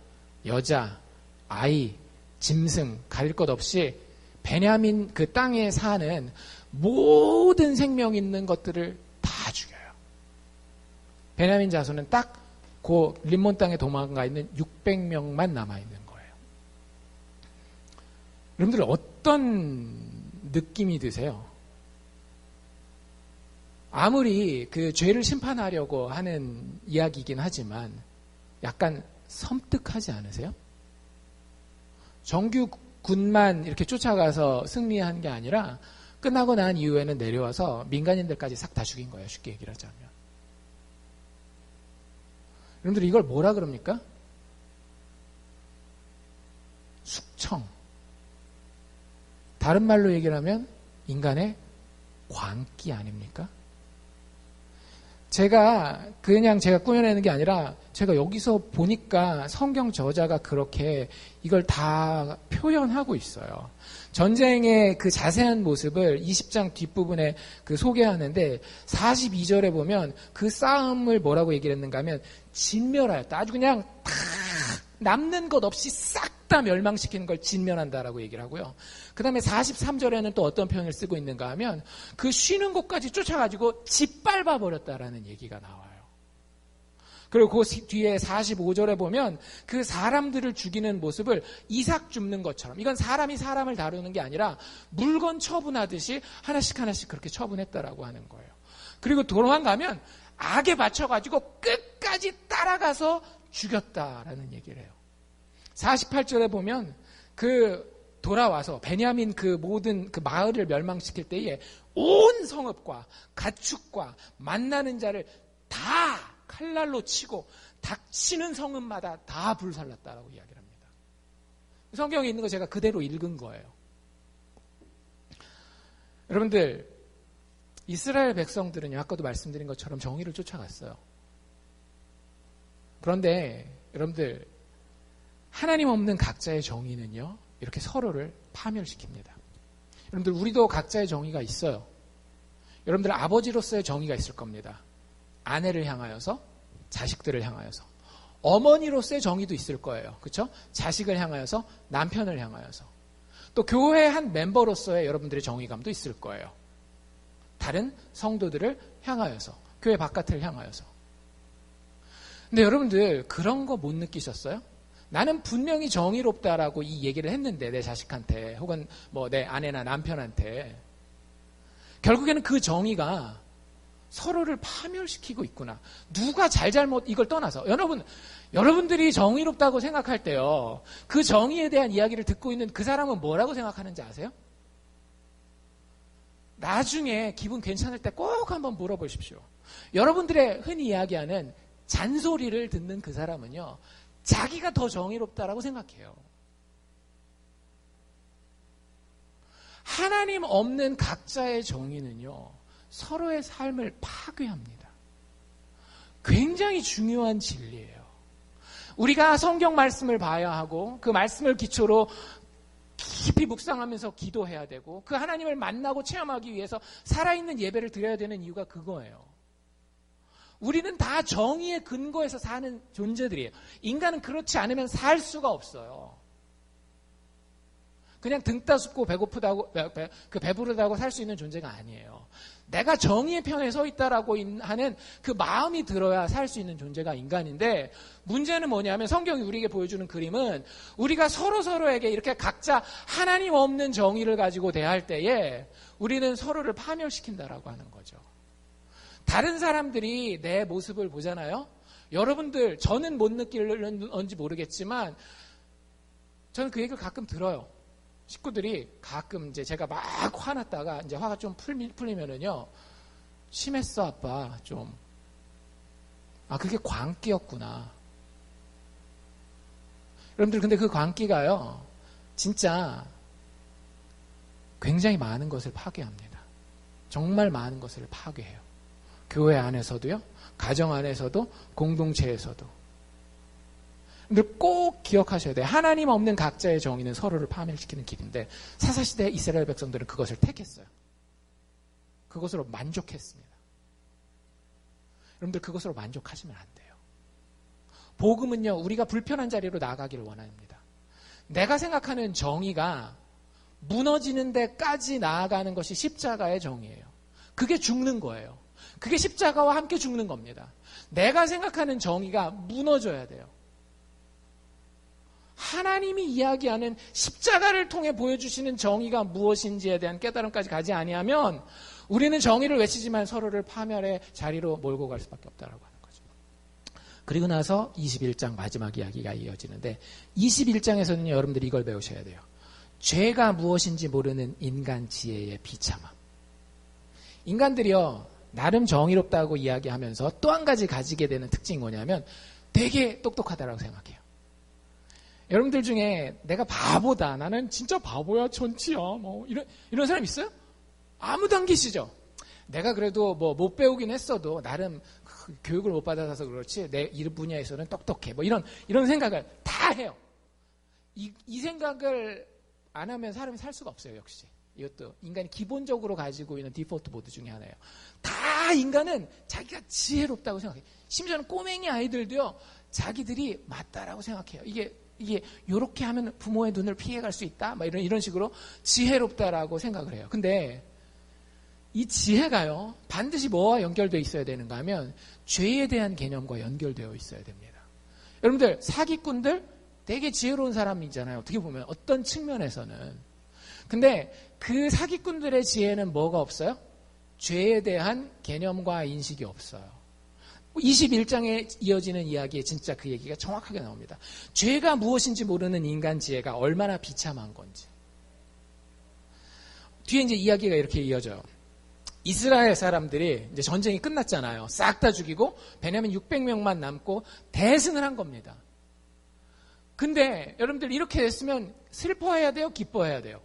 여자, 아이, 짐승 가릴 것 없이 베냐민 그 땅에 사는 모든 생명 있는 것들을 다 죽여요. 베냐민 자손은 딱 그 림몬 땅에 도망가 있는 600명만 남아있는 거예요. 여러분들 어떤 느낌이 드세요? 아무리 그 죄를 심판하려고 하는 이야기이긴 하지만 약간 섬뜩하지 않으세요? 정규군만 이렇게 쫓아가서 승리한 게 아니라 끝나고 난 이후에는 내려와서 민간인들까지 싹 다 죽인 거예요. 쉽게 얘기를 하자면. 여러분들 이걸 뭐라 그럽니까? 숙청. 다른 말로 얘기를 하면 인간의 광기 아닙니까? 제가 꾸며내는 게 아니라 제가 여기서 보니까 성경 저자가 그렇게 이걸 다 표현하고 있어요. 전쟁의 그 자세한 모습을 20장 뒷부분에 그 소개하는데 42절에 보면 그 싸움을 뭐라고 얘기를 했는가 하면 진멸하였다. 아주 그냥 다 남는 것 없이 싹 다 멸망시키는 걸 진멸한다라고 얘기를 하고요. 그 다음에 43절에는 또 어떤 표현을 쓰고 있는가 하면 그 쉬는 곳까지 쫓아가지고 짓밟아 버렸다라는 얘기가 나와요. 그리고 그 뒤에 45절에 보면 그 사람들을 죽이는 모습을 이삭 줍는 것처럼, 이건 사람이 사람을 다루는 게 아니라 물건 처분하듯이 하나씩 하나씩 그렇게 처분했다라고 하는 거예요. 그리고 도망가면 악에 맞춰가지고 끝까지 따라가서 죽였다라는 얘기를 해요. 48절에 보면 돌아와서 베냐민 그 모든 그 마을을 멸망시킬 때에 온 성읍과 가축과 만나는 자를 다 칼날로 치고 닥치는 성읍마다 다 불살랐다라고 이야기를 합니다. 성경에 있는 거 제가 그대로 읽은 거예요. 여러분들, 이스라엘 백성들은요, 아까도 말씀드린 것처럼 정의를 쫓아갔어요. 그런데 여러분들, 하나님 없는 각자의 정의는요, 이렇게 서로를 파멸시킵니다. 여러분들, 우리도 각자의 정의가 있어요. 여러분들, 아버지로서의 정의가 있을 겁니다. 아내를 향하여서, 자식들을 향하여서. 어머니로서의 정의도 있을 거예요. 그렇죠? 자식을 향하여서, 남편을 향하여서. 또 교회 한 멤버로서의 여러분들의 정의감도 있을 거예요. 다른 성도들을 향하여서, 교회 바깥을 향하여서. 근데 여러분들, 그런 거 못 느끼셨어요? 나는 분명히 정의롭다라고 이 얘기를 했는데, 내 자식한테 혹은 뭐 내 아내나 남편한테 결국에는 그 정의가 서로를 파멸시키고 있구나. 누가 잘못 이걸 떠나서 여러분들이 정의롭다고 생각할 때요, 그 정의에 대한 이야기를 듣고 있는 그 사람은 뭐라고 생각하는지 아세요? 나중에 기분 괜찮을 때 꼭 한번 물어보십시오. 여러분들의 흔히 이야기하는 잔소리를 듣는 그 사람은요, 자기가 더 정의롭다라고 생각해요. 하나님 없는 각자의 정의는요, 서로의 삶을 파괴합니다. 굉장히 중요한 진리예요. 우리가 성경 말씀을 봐야 하고 그 말씀을 기초로 깊이 묵상하면서 기도해야 되고 그 하나님을 만나고 체험하기 위해서 살아있는 예배를 드려야 되는 이유가 그거예요. 우리는 다 정의의 근거에서 사는 존재들이에요. 인간은 그렇지 않으면 살 수가 없어요. 그냥 등 따숩고 배부르다고 살 수 있는 존재가 아니에요. 내가 정의의 편에 서 있다라고 하는 그 마음이 들어야 살 수 있는 존재가 인간인데, 문제는 뭐냐면 성경이 우리에게 보여주는 그림은 우리가 서로에게 이렇게 각자 하나님 없는 정의를 가지고 대할 때에 우리는 서로를 파멸시킨다라고 하는 거죠. 다른 사람들이 내 모습을 보잖아요. 여러분들, 저는 못 느끼는지 모르겠지만 저는 그 얘기를 가끔 들어요. 식구들이 가끔 이제 제가 막 화났다가 이제 화가 좀 풀리면은요, 심했어 아빠 좀. 아, 그게 광기였구나. 여러분들, 근데 그 광기가요, 진짜 굉장히 많은 것을 파괴합니다. 정말 많은 것을 파괴해요. 교회 안에서도요, 가정 안에서도, 공동체에서도. 여러분들 꼭 기억하셔야 돼요. 하나님 없는 각자의 정의는 서로를 파멸시키는 길인데, 사사시대 이스라엘 백성들은 그것을 택했어요. 그것으로 만족했습니다. 여러분들, 그것으로 만족하시면 안 돼요. 복음은요, 우리가 불편한 자리로 나아가기를 원합니다. 내가 생각하는 정의가 무너지는 데까지 나아가는 것이 십자가의 정의예요. 그게 죽는 거예요. 그게 십자가와 함께 죽는 겁니다. 내가 생각하는 정의가 무너져야 돼요. 하나님이 이야기하는 십자가를 통해 보여주시는 정의가 무엇인지에 대한 깨달음까지 가지 아니하면 우리는 정의를 외치지만 서로를 파멸의 자리로 몰고 갈 수밖에 없다라고 하는 거죠. 그리고 나서 21장 마지막 이야기가 이어지는데, 21장에서는 여러분들이 이걸 배우셔야 돼요. 죄가 무엇인지 모르는 인간 지혜의 비참함. 인간들이요, 나름 정의롭다고 이야기하면서 또 한 가지 가지게 되는 특징이 뭐냐면 되게 똑똑하다라고 생각해요. 여러분들 중에 내가 바보다, 나는 진짜 바보야, 천치야, 뭐 이런 사람 있어요? 아무도 안 계시죠? 내가 그래도 뭐 못 배우긴 했어도 나름 교육을 못 받아서 그렇지 내 이 분야에서는 똑똑해, 뭐 이런 생각을 다 해요. 이 생각을 안 하면 사람이 살 수가 없어요. 역시 이것도 인간이 기본적으로 가지고 있는 디폴트 모드 중에 하나예요. 다 인간은 자기가 지혜롭다고 생각해요. 심지어는 꼬맹이 아이들도요, 자기들이 맞다라고 생각해요. 이게 요렇게 하면 부모의 눈을 피해갈 수 있다, 막 이런 식으로 지혜롭다라고 생각을 해요. 근데 이 지혜가요, 반드시 뭐와 연결되어 있어야 되는가 하면 죄에 대한 개념과 연결되어 있어야 됩니다. 여러분들, 사기꾼들 되게 지혜로운 사람이잖아요. 어떻게 보면 어떤 측면에서는. 근데 그 사기꾼들의 지혜는 뭐가 없어요? 죄에 대한 개념과 인식이 없어요. 21장에 이어지는 이야기에 진짜 그 얘기가 정확하게 나옵니다. 죄가 무엇인지 모르는 인간 지혜가 얼마나 비참한 건지. 뒤에 이제 이야기가 이렇게 이어져요. 이스라엘 사람들이 이제 전쟁이 끝났잖아요. 싹 다 죽이고 베냐민 600명만 남고 대승을 한 겁니다. 근데 여러분들, 이렇게 됐으면 슬퍼해야 돼요? 기뻐해야 돼요?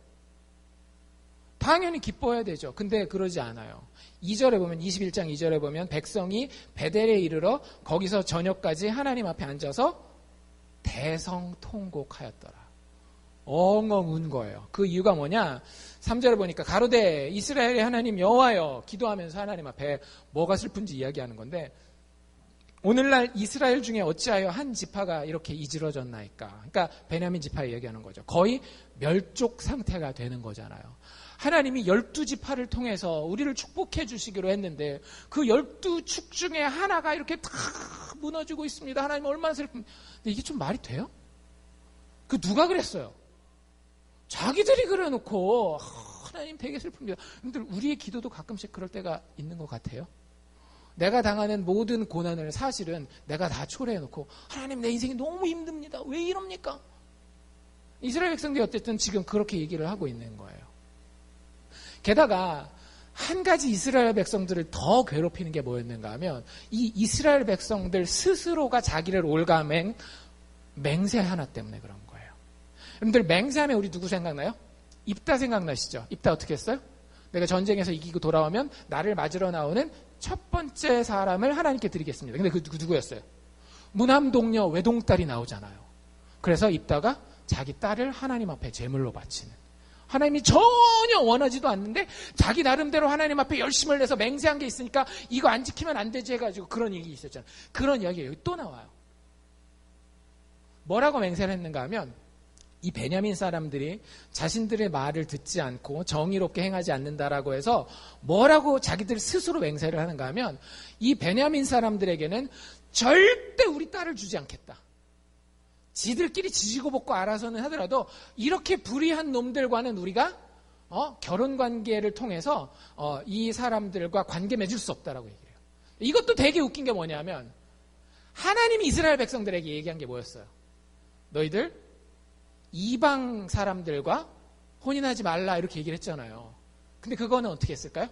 당연히 기뻐해야 되죠. 근데 그러지 않아요. 2절에 보면, 21장 2절에 보면 백성이 베델에 이르러 거기서 저녁까지 하나님 앞에 앉아서 대성통곡하였더라. 엉엉 운 거예요. 그 이유가 뭐냐? 3절에 보니까 가로되 이스라엘의 하나님 여호와여, 기도하면서 하나님 앞에 뭐가 슬픈지 이야기하는 건데, 오늘날 이스라엘 중에 어찌하여 한 지파가 이렇게 이지러졌나이까. 그러니까 베냐민 지파에 얘기하는 거죠. 거의 멸족 상태가 되는 거잖아요. 하나님이 12지파를 통해서 우리를 축복해 주시기로 했는데 그 12축 중에 하나가 이렇게 다 무너지고 있습니다. 하나님 얼마나 슬픕니까? 근데 이게 좀 말이 돼요? 그 누가 그랬어요? 자기들이 그래놓고 하나님 되게 슬픕니다. 근데 우리의 기도도 가끔씩 그럴 때가 있는 것 같아요. 내가 당하는 모든 고난을 사실은 내가 다 초래해놓고 하나님 내 인생이 너무 힘듭니다. 왜 이럽니까? 이스라엘 백성들이 어쨌든 지금 그렇게 얘기를 하고 있는 거예요. 게다가 한 가지 이스라엘 백성들을 더 괴롭히는 게 뭐였는가 하면 이 이스라엘 백성들 스스로가 자기를 올가맨 맹세 하나 때문에 그런 거예요. 여러분들, 맹세하면 우리 누구 생각나요? 입다 생각나시죠? 입다 어떻게 했어요? 내가 전쟁에서 이기고 돌아오면 나를 맞으러 나오는 첫 번째 사람을 하나님께 드리겠습니다. 근데 그 누구였어요? 무남동녀 외동딸이 나오잖아요. 그래서 입다가 자기 딸을 하나님 앞에 제물로 바치는, 하나님이 전혀 원하지도 않는데 자기 나름대로 하나님 앞에 열심을 내서 맹세한 게 있으니까 이거 안 지키면 안 되지 해가지고 그런 얘기 있었잖아요. 그런 이야기가 여기 또 나와요. 뭐라고 맹세를 했는가 하면 이 베냐민 사람들이 자신들의 말을 듣지 않고 정의롭게 행하지 않는다라고 해서 뭐라고 자기들 스스로 맹세를 하는가 하면 이 베냐민 사람들에게는 절대 우리 딸을 주지 않겠다. 지들끼리 지지고 볶고 알아서는 하더라도 이렇게 불의한 놈들과는 우리가 결혼 관계를 통해서 이 사람들과 관계 맺을 수 없다라고 얘기해요. 이것도 되게 웃긴 게 뭐냐면 하나님이 이스라엘 백성들에게 얘기한 게 뭐였어요? 너희들 이방 사람들과 혼인하지 말라 이렇게 얘기를 했잖아요. 근데 그거는 어떻게 했을까요?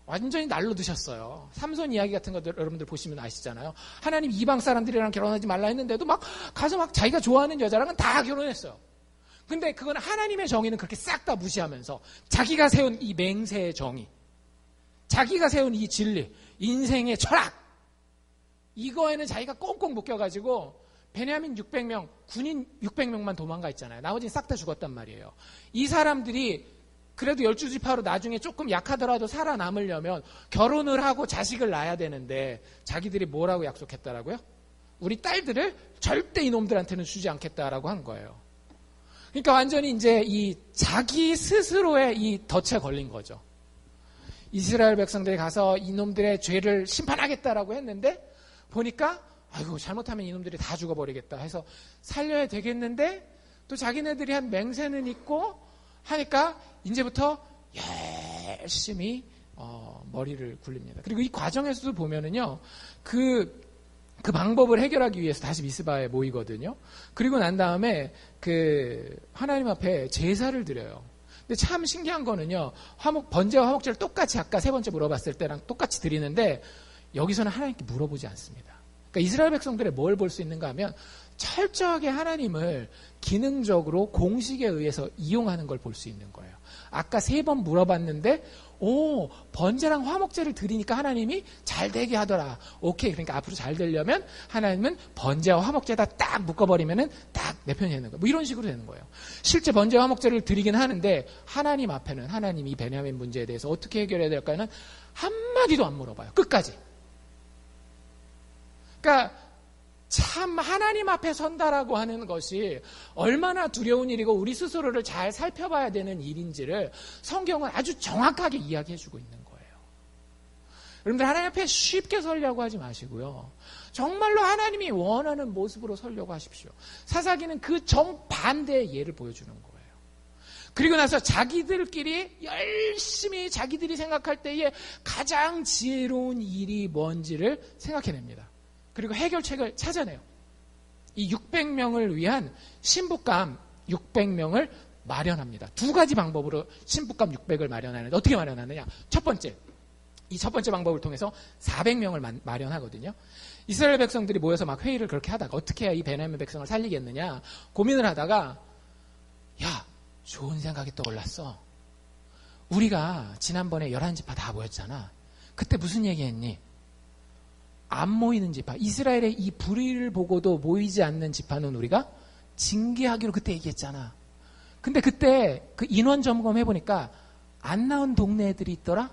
완전히 날로 드셨어요. 삼손 이야기 같은 것들 여러분들 보시면 아시잖아요. 하나님 이방 사람들이랑 결혼하지 말라 했는데도 막 가서 막 자기가 좋아하는 여자랑은 다 결혼했어요. 근데 그건 하나님의 정의는 그렇게 싹 다 무시하면서 자기가 세운 이 맹세의 정의, 자기가 세운 이 진리, 인생의 철학, 이거에는 자기가 꽁꽁 묶여가지고 베냐민 600명, 군인 600명만 도망가 있잖아요. 나머지는 싹 다 죽었단 말이에요. 이 사람들이 그래도 12지파로 나중에 조금 약하더라도 살아남으려면 결혼을 하고 자식을 낳아야 되는데 자기들이 뭐라고 약속했다라고요? 우리 딸들을 절대 이놈들한테는 주지 않겠다라고 한 거예요. 그러니까 완전히 이제 이 자기 스스로의 이 덫에 걸린 거죠. 이스라엘 백성들이 가서 이놈들의 죄를 심판하겠다라고 했는데 보니까 아이고 잘못하면 이놈들이 다 죽어버리겠다 해서 살려야 되겠는데 또 자기네들이 한 맹세는 있고 하니까 이제부터 열심히 머리를 굴립니다. 그리고 이 과정에서도 보면은요 그 방법을 해결하기 위해서 다시 미스바에 모이거든요. 그리고 난 다음에 그 하나님 앞에 제사를 드려요. 근데 참 신기한 거는요 번제와 화목제를 똑같이 아까 세 번째 물어봤을 때랑 똑같이 드리는데 여기서는 하나님께 물어보지 않습니다. 그러니까 이스라엘 백성들의 뭘 볼 수 있는가 하면 철저하게 하나님을 기능적으로 공식에 의해서 이용하는 걸 볼 수 있는 거예요. 아까 3번 물어봤는데 번제랑 화목제를 드리니까 하나님이 잘 되게 하더라. 오케이. 그러니까 앞으로 잘 되려면 하나님은 번제와 화목제에다 딱 묶어버리면은 딱 내 편이 되는 거예요. 뭐 이런 식으로 되는 거예요. 실제 번제와 화목제를 드리긴 하는데 하나님 앞에는 하나님 이 베냐민 문제에 대해서 어떻게 해결해야 될까는 한마디도 안 물어봐요. 끝까지. 그러니까 참 하나님 앞에 선다라고 하는 것이 얼마나 두려운 일이고 우리 스스로를 잘 살펴봐야 되는 일인지를 성경은 아주 정확하게 이야기해주고 있는 거예요. 여러분들 하나님 앞에 쉽게 서려고 하지 마시고요. 정말로 하나님이 원하는 모습으로 서려고 하십시오. 사사기는 그 정반대의 예를 보여주는 거예요. 그리고 나서 자기들끼리 열심히 자기들이 생각할 때에 가장 지혜로운 일이 뭔지를 생각해냅니다. 그리고 해결책을 찾아내요. 이 600명을 위한 신부감 600명을 마련합니다. 2가지 방법으로 신부감 600을 마련하는데 어떻게 마련하느냐? 첫 번째, 이 첫 번째 방법을 통해서 400명을 마련하거든요. 이스라엘 백성들이 모여서 막 회의를 그렇게 하다가 어떻게 해야 이 베냐민 백성을 살리겠느냐 고민을 하다가 야, 좋은 생각이 떠올랐어. 우리가 지난번에 11지파 다 모였잖아. 그때 무슨 얘기했니? 안 모이는 지파, 이스라엘의 이 불의를 보고도 모이지 않는 지파는 우리가 징계하기로 그때 얘기했잖아. 근데 그때 그 인원 점검해보니까 안 나온 동네 애들이 있더라?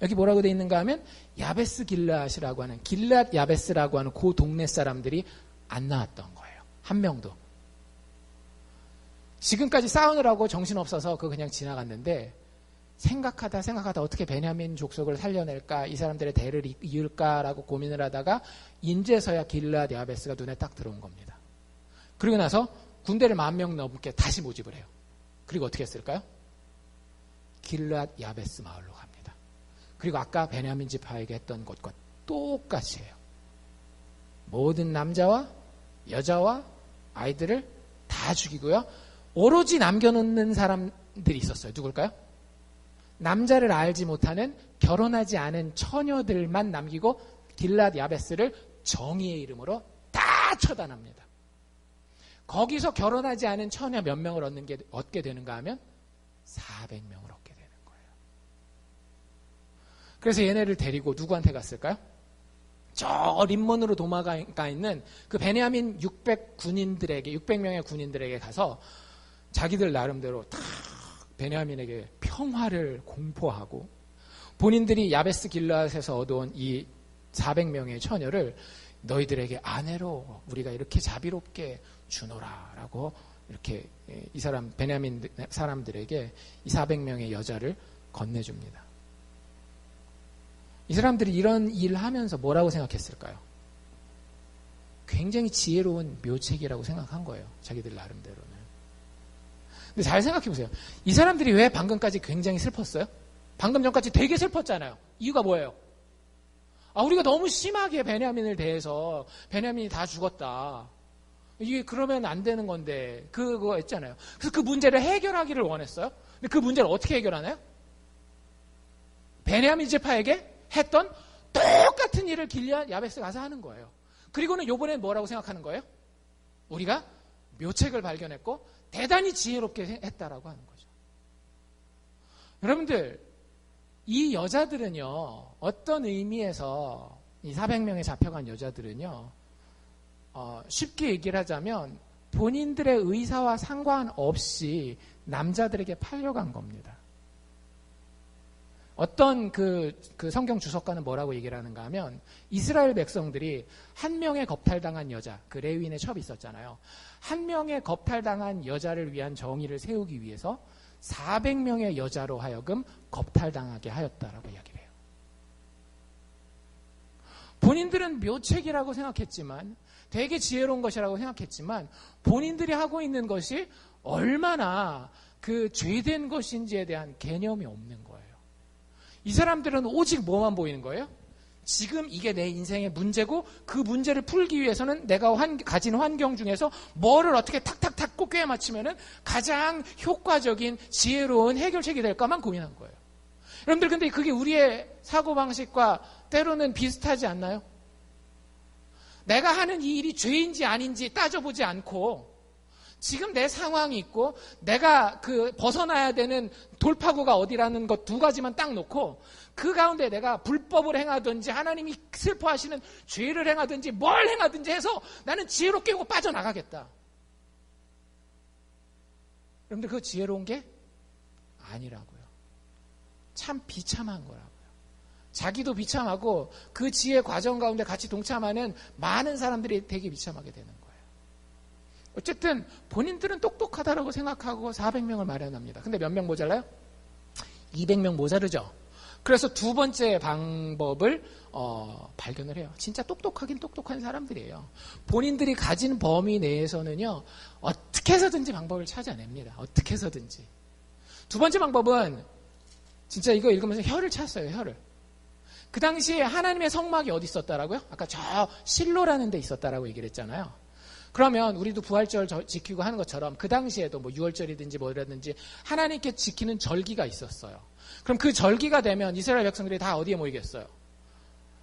여기 뭐라고 돼 있는가 하면 야베스 길앗이라고 하는 길앗 야베스라고 하는 그 동네 사람들이 안 나왔던 거예요. 한 명도. 지금까지 싸우느라고 정신없어서 그거 그냥 지나갔는데 생각하다 어떻게 베냐민 족속을 살려낼까 이 사람들의 대를 이을까라고 고민을 하다가 인제서야 길앗 야베스가 눈에 딱 들어온 겁니다. 그리고 나서 군대를 10,000명 넘게 다시 모집을 해요. 그리고 어떻게 했을까요? 길앗 야베스 마을로 갑니다. 그리고 아까 베냐민 지파에게 했던 것과 똑같이 해요. 모든 남자와 여자와 아이들을 다 죽이고요. 오로지 남겨놓는 사람들이 있었어요. 누굴까요? 남자를 알지 못하는 결혼하지 않은 처녀들만 남기고 길앗 야베스를 정의의 이름으로 다 처단합니다. 거기서 결혼하지 않은 처녀 몇 명을 얻게 되는가 하면 400명을 얻게 되는 거예요. 그래서 얘네를 데리고 누구한테 갔을까요? 저 림몬으로 도망가 있는 그 베냐민 600명의 군인들에게 가서 자기들 나름대로 다 베냐민에게 평화를 공포하고 본인들이 야베스 길앗에서 얻어온 이 400명의 처녀를 너희들에게 아내로 우리가 이렇게 자비롭게 주노라라고 이렇게 이 사람 베냐민 사람들에게 이 400명의 여자를 건네줍니다. 이 사람들이 이런 일을 하면서 뭐라고 생각했을까요? 굉장히 지혜로운 묘책이라고 생각한 거예요. 자기들 나름대로는. 근데 잘 생각해 보세요. 이 사람들이 왜 방금까지 굉장히 슬펐어요? 방금 전까지 되게 슬펐잖아요. 이유가 뭐예요? 우리가 너무 심하게 베냐민을 대해서 베냐민이 다 죽었다. 이게 그러면 안 되는 건데 그거 있잖아요. 그래서 그 문제를 해결하기를 원했어요. 근데 그 문제를 어떻게 해결하나요? 베냐민 지파에게 했던 똑같은 일을 길리앗 야베스 가서 하는 거예요. 그리고는 요번엔 뭐라고 생각하는 거예요? 우리가 묘책을 발견했고 대단히 지혜롭게 했다라고 하는 거죠. 여러분들, 이 여자들은요, 어떤 의미에서 이 400명에 잡혀간 여자들은요, 쉽게 얘기를 하자면 본인들의 의사와 상관없이 남자들에게 팔려간 겁니다. 어떤 그 성경 주석가는 뭐라고 얘기를 하는가 하면 이스라엘 백성들이 한 명의 겁탈당한 여자, 그 레위인의 첩이 있었잖아요. 한 명의 겁탈당한 여자를 위한 정의를 세우기 위해서 400명의 여자로 하여금 겁탈당하게 하였다라고 이야기를 해요. 본인들은 묘책이라고 생각했지만 되게 지혜로운 것이라고 생각했지만 본인들이 하고 있는 것이 얼마나 그 죄된 것인지에 대한 개념이 없는 거예요. 이 사람들은 오직 뭐만 보이는 거예요? 지금 이게 내 인생의 문제고 그 문제를 풀기 위해서는 내가 가진 환경 중에서 뭐를 어떻게 탁탁탁 꽂게 맞추면은 가장 효과적인 지혜로운 해결책이 될까만 고민한 거예요. 여러분들 근데 그게 우리의 사고방식과 때로는 비슷하지 않나요? 내가 하는 이 일이 죄인지 아닌지 따져보지 않고 지금 내 상황이 있고 내가 벗어나야 되는 돌파구가 어디라는 것 두 가지만 딱 놓고 그 가운데 내가 불법을 행하든지 하나님이 슬퍼하시는 죄를 행하든지 뭘 행하든지 해서 나는 지혜롭게 하고 빠져나가겠다. 여러분들 그거 지혜로운 게 아니라고요. 참 비참한 거라고요. 자기도 비참하고 그 지혜 과정 가운데 같이 동참하는 많은 사람들이 되게 비참하게 되는 거예요. 어쨌든 본인들은 똑똑하다라고 생각하고 400명을 마련합니다. 근데 몇 명 모자라요? 200명 모자르죠. 그래서 두 번째 방법을 발견을 해요. 진짜 똑똑하긴 똑똑한 사람들이에요. 본인들이 가진 범위 내에서는요. 어떻게 해서든지 방법을 찾아냅니다. 어떻게 해서든지. 두 번째 방법은 진짜 이거 읽으면서 혀를 찼어요. 혀를. 그 당시에 하나님의 성막이 어디 있었다라고요? 아까 저 실로라는 데 있었다라고 얘기를 했잖아요. 그러면 우리도 부활절 지키고 하는 것처럼 그 당시에도 뭐 6월절이든지 뭐라든지 하나님께 지키는 절기가 있었어요. 그럼 그 절기가 되면 이스라엘 백성들이 다 어디에 모이겠어요?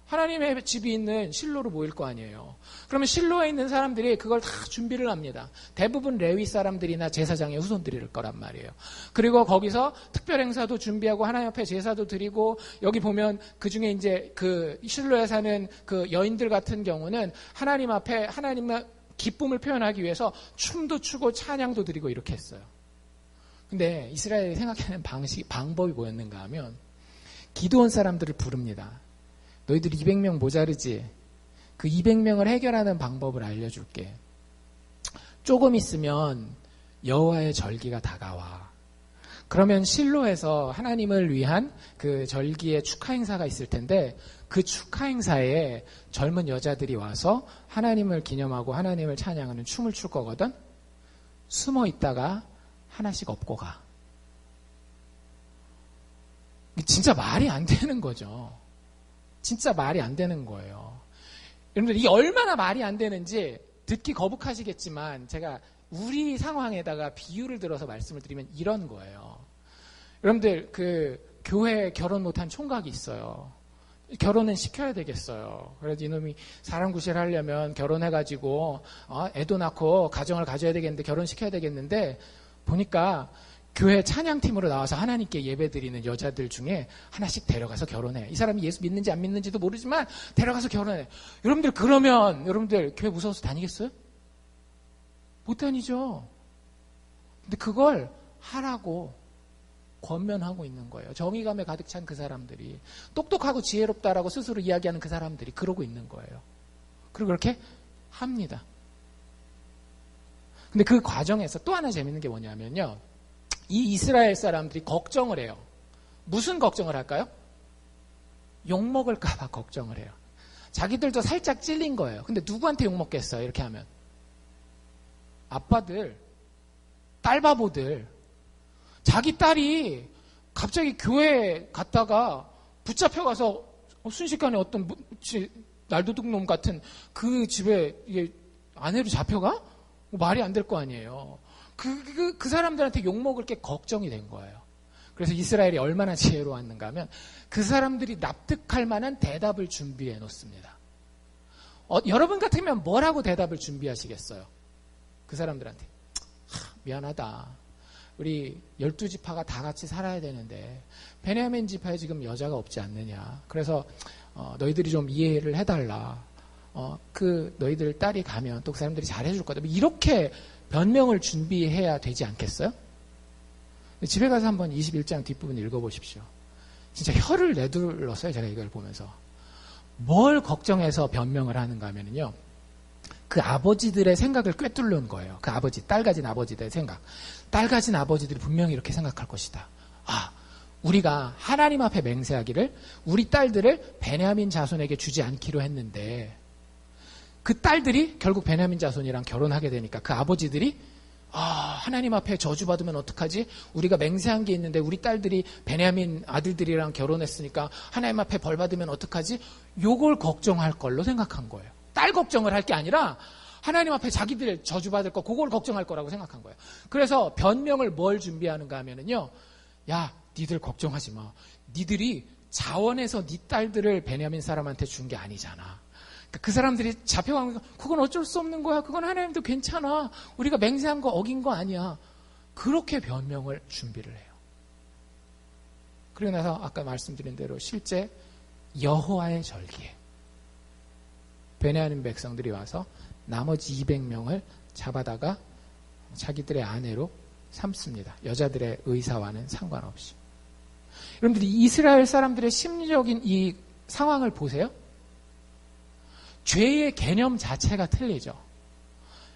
하나님의 집이 있는 실로로 모일 거 아니에요. 그러면 실로에 있는 사람들이 그걸 다 준비를 합니다. 대부분 레위 사람들이나 제사장의 후손들일 거란 말이에요. 그리고 거기서 특별 행사도 준비하고 하나님 앞에 제사도 드리고 여기 보면 그 중에 이제 그 실로에 사는 그 여인들 같은 경우는 하나님 앞에 하나님의 기쁨을 표현하기 위해서 춤도 추고 찬양도 드리고 이렇게 했어요. 근데 이스라엘이 생각하는 방법이 뭐였는가 하면 기드온 사람들을 부릅니다. 너희들 200명 모자르지? 그 200명을 해결하는 방법을 알려줄게. 조금 있으면 여호와의 절기가 다가와. 그러면 실로에서 하나님을 위한 그 절기의 축하 행사가 있을 텐데 그 축하 행사에 젊은 여자들이 와서 하나님을 기념하고 하나님을 찬양하는 춤을 출 거거든. 숨어 있다가 하나씩 업고 가. 진짜 말이 안 되는 거죠. 진짜 말이 안 되는 거예요. 여러분들 이게 얼마나 말이 안 되는지 듣기 거북하시겠지만 제가 우리 상황에다가 비유를 들어서 말씀을 드리면 이런 거예요. 여러분들 그 교회에 결혼 못한 총각이 있어요. 결혼은 시켜야 되겠어요. 그래서 이놈이 사람 구실하려면 결혼해가지고 애도 낳고 가정을 가져야 되겠는데 결혼시켜야 되겠는데 보니까 교회 찬양팀으로 나와서 하나님께 예배드리는 여자들 중에 하나씩 데려가서 결혼해. 이 사람이 예수 믿는지 안 믿는지도 모르지만 데려가서 결혼해. 여러분들 그러면 여러분들 교회 무서워서 다니겠어요? 못 다니죠. 근데 그걸 하라고 권면하고 있는 거예요. 정의감에 가득 찬 그 사람들이 똑똑하고 지혜롭다라고 스스로 이야기하는 그 사람들이 그러고 있는 거예요. 그리고 그렇게 합니다. 근데 그 과정에서 또 하나 재밌는 게 뭐냐면요. 이 이스라엘 사람들이 걱정을 해요. 무슨 걱정을 할까요? 욕먹을까 봐 걱정을 해요. 자기들도 살짝 찔린 거예요. 근데 누구한테 욕먹겠어요? 이렇게 하면. 아빠들, 딸바보들. 자기 딸이 갑자기 교회에 갔다가 붙잡혀가서 순식간에 어떤 날도둑놈 같은 그 집에 이게 아내로 잡혀가? 말이 안 될 거 아니에요. 그 사람들한테 욕먹을 게 걱정이 된 거예요. 그래서 이스라엘이 얼마나 지혜로웠는가 하면 그 사람들이 납득할 만한 대답을 준비해 놓습니다. 여러분 같으면 뭐라고 대답을 준비하시겠어요? 그 사람들한테. 미안하다. 우리 12지파가 다 같이 살아야 되는데 베냐민 지파에 지금 여자가 없지 않느냐. 그래서 너희들이 좀 이해를 해달라. 너희들 딸이 가면 또 그 사람들이 잘해줄 거다. 이렇게 변명을 준비해야 되지 않겠어요? 집에 가서 한번 21장 뒷부분 읽어보십시오. 진짜 혀를 내둘렀어요. 제가 이걸 보면서. 뭘 걱정해서 변명을 하는가 하면요. 그 아버지들의 생각을 꿰뚫는 거예요. 그 아버지, 딸 가진 아버지들의 생각. 딸 가진 아버지들이 분명히 이렇게 생각할 것이다. 우리가 하나님 앞에 맹세하기를 우리 딸들을 베냐민 자손에게 주지 않기로 했는데 그 딸들이 결국 베냐민 자손이랑 결혼하게 되니까 그 아버지들이 하나님 앞에 저주받으면 어떡하지? 우리가 맹세한 게 있는데 우리 딸들이 베냐민 아들들이랑 결혼했으니까 하나님 앞에 벌 받으면 어떡하지? 요걸 걱정할 걸로 생각한 거예요. 딸 걱정을 할 게 아니라 하나님 앞에 자기들 저주받을 거 그걸 걱정할 거라고 생각한 거예요. 그래서 변명을 뭘 준비하는가 하면은요. 야, 니들 걱정하지 마. 니들이 자원해서 니 딸들을 베냐민 사람한테 준 게 아니잖아. 그 사람들이 잡혀간 거 그건 어쩔 수 없는 거야. 그건 하나님도 괜찮아. 우리가 맹세한 거 어긴 거 아니야. 그렇게 변명을 준비를 해요. 그러고 나서 아까 말씀드린 대로 실제 여호와의 절기에 베냐민 백성들이 와서 나머지 200명을 잡아다가 자기들의 아내로 삼습니다. 여자들의 의사와는 상관없이. 여러분들이 이스라엘 사람들의 심리적인 이 상황을 보세요. 죄의 개념 자체가 틀리죠.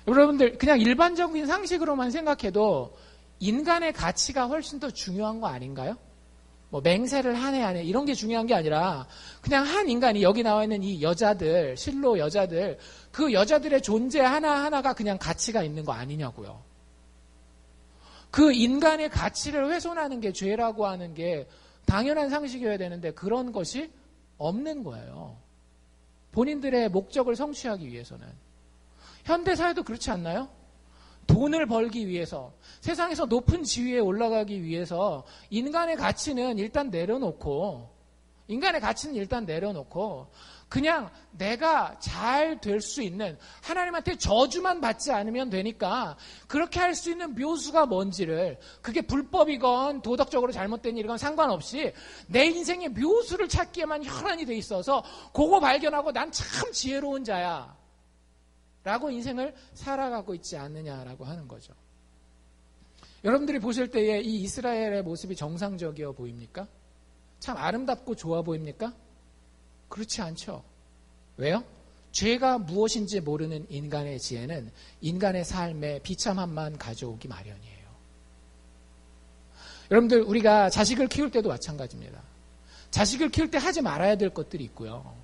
여러분들 그냥 일반적인 상식으로만 생각해도 인간의 가치가 훨씬 더 중요한 거 아닌가요? 뭐 맹세를 하네 안 해 이런 게 중요한 게 아니라 그냥 한 인간이 여기 나와 있는 이 여자들, 실로 여자들, 그 여자들의 존재 하나하나가 그냥 가치가 있는 거 아니냐고요. 그 인간의 가치를 훼손하는 게 죄라고 하는 게 당연한 상식이어야 되는데 그런 것이 없는 거예요. 본인들의 목적을 성취하기 위해서는. 현대사회도 그렇지 않나요? 돈을 벌기 위해서, 세상에서 높은 지위에 올라가기 위해서 인간의 가치는 일단 내려놓고 그냥 내가 잘 될 수 있는 하나님한테 저주만 받지 않으면 되니까 그렇게 할 수 있는 묘수가 뭔지를 그게 불법이건 도덕적으로 잘못된 일이건 상관없이 내 인생의 묘수를 찾기에만 혈안이 돼 있어서 그거 발견하고 난 참 지혜로운 자야 라고 인생을 살아가고 있지 않느냐라고 하는 거죠. 여러분들이 보실 때에 이 이스라엘의 모습이 정상적이어 보입니까? 참 아름답고 좋아 보입니까? 그렇지 않죠. 왜요? 죄가 무엇인지 모르는 인간의 지혜는 인간의 삶에 비참함만 가져오기 마련이에요. 여러분들 우리가 자식을 키울 때도 마찬가지입니다. 자식을 키울 때 하지 말아야 될 것들이 있고요.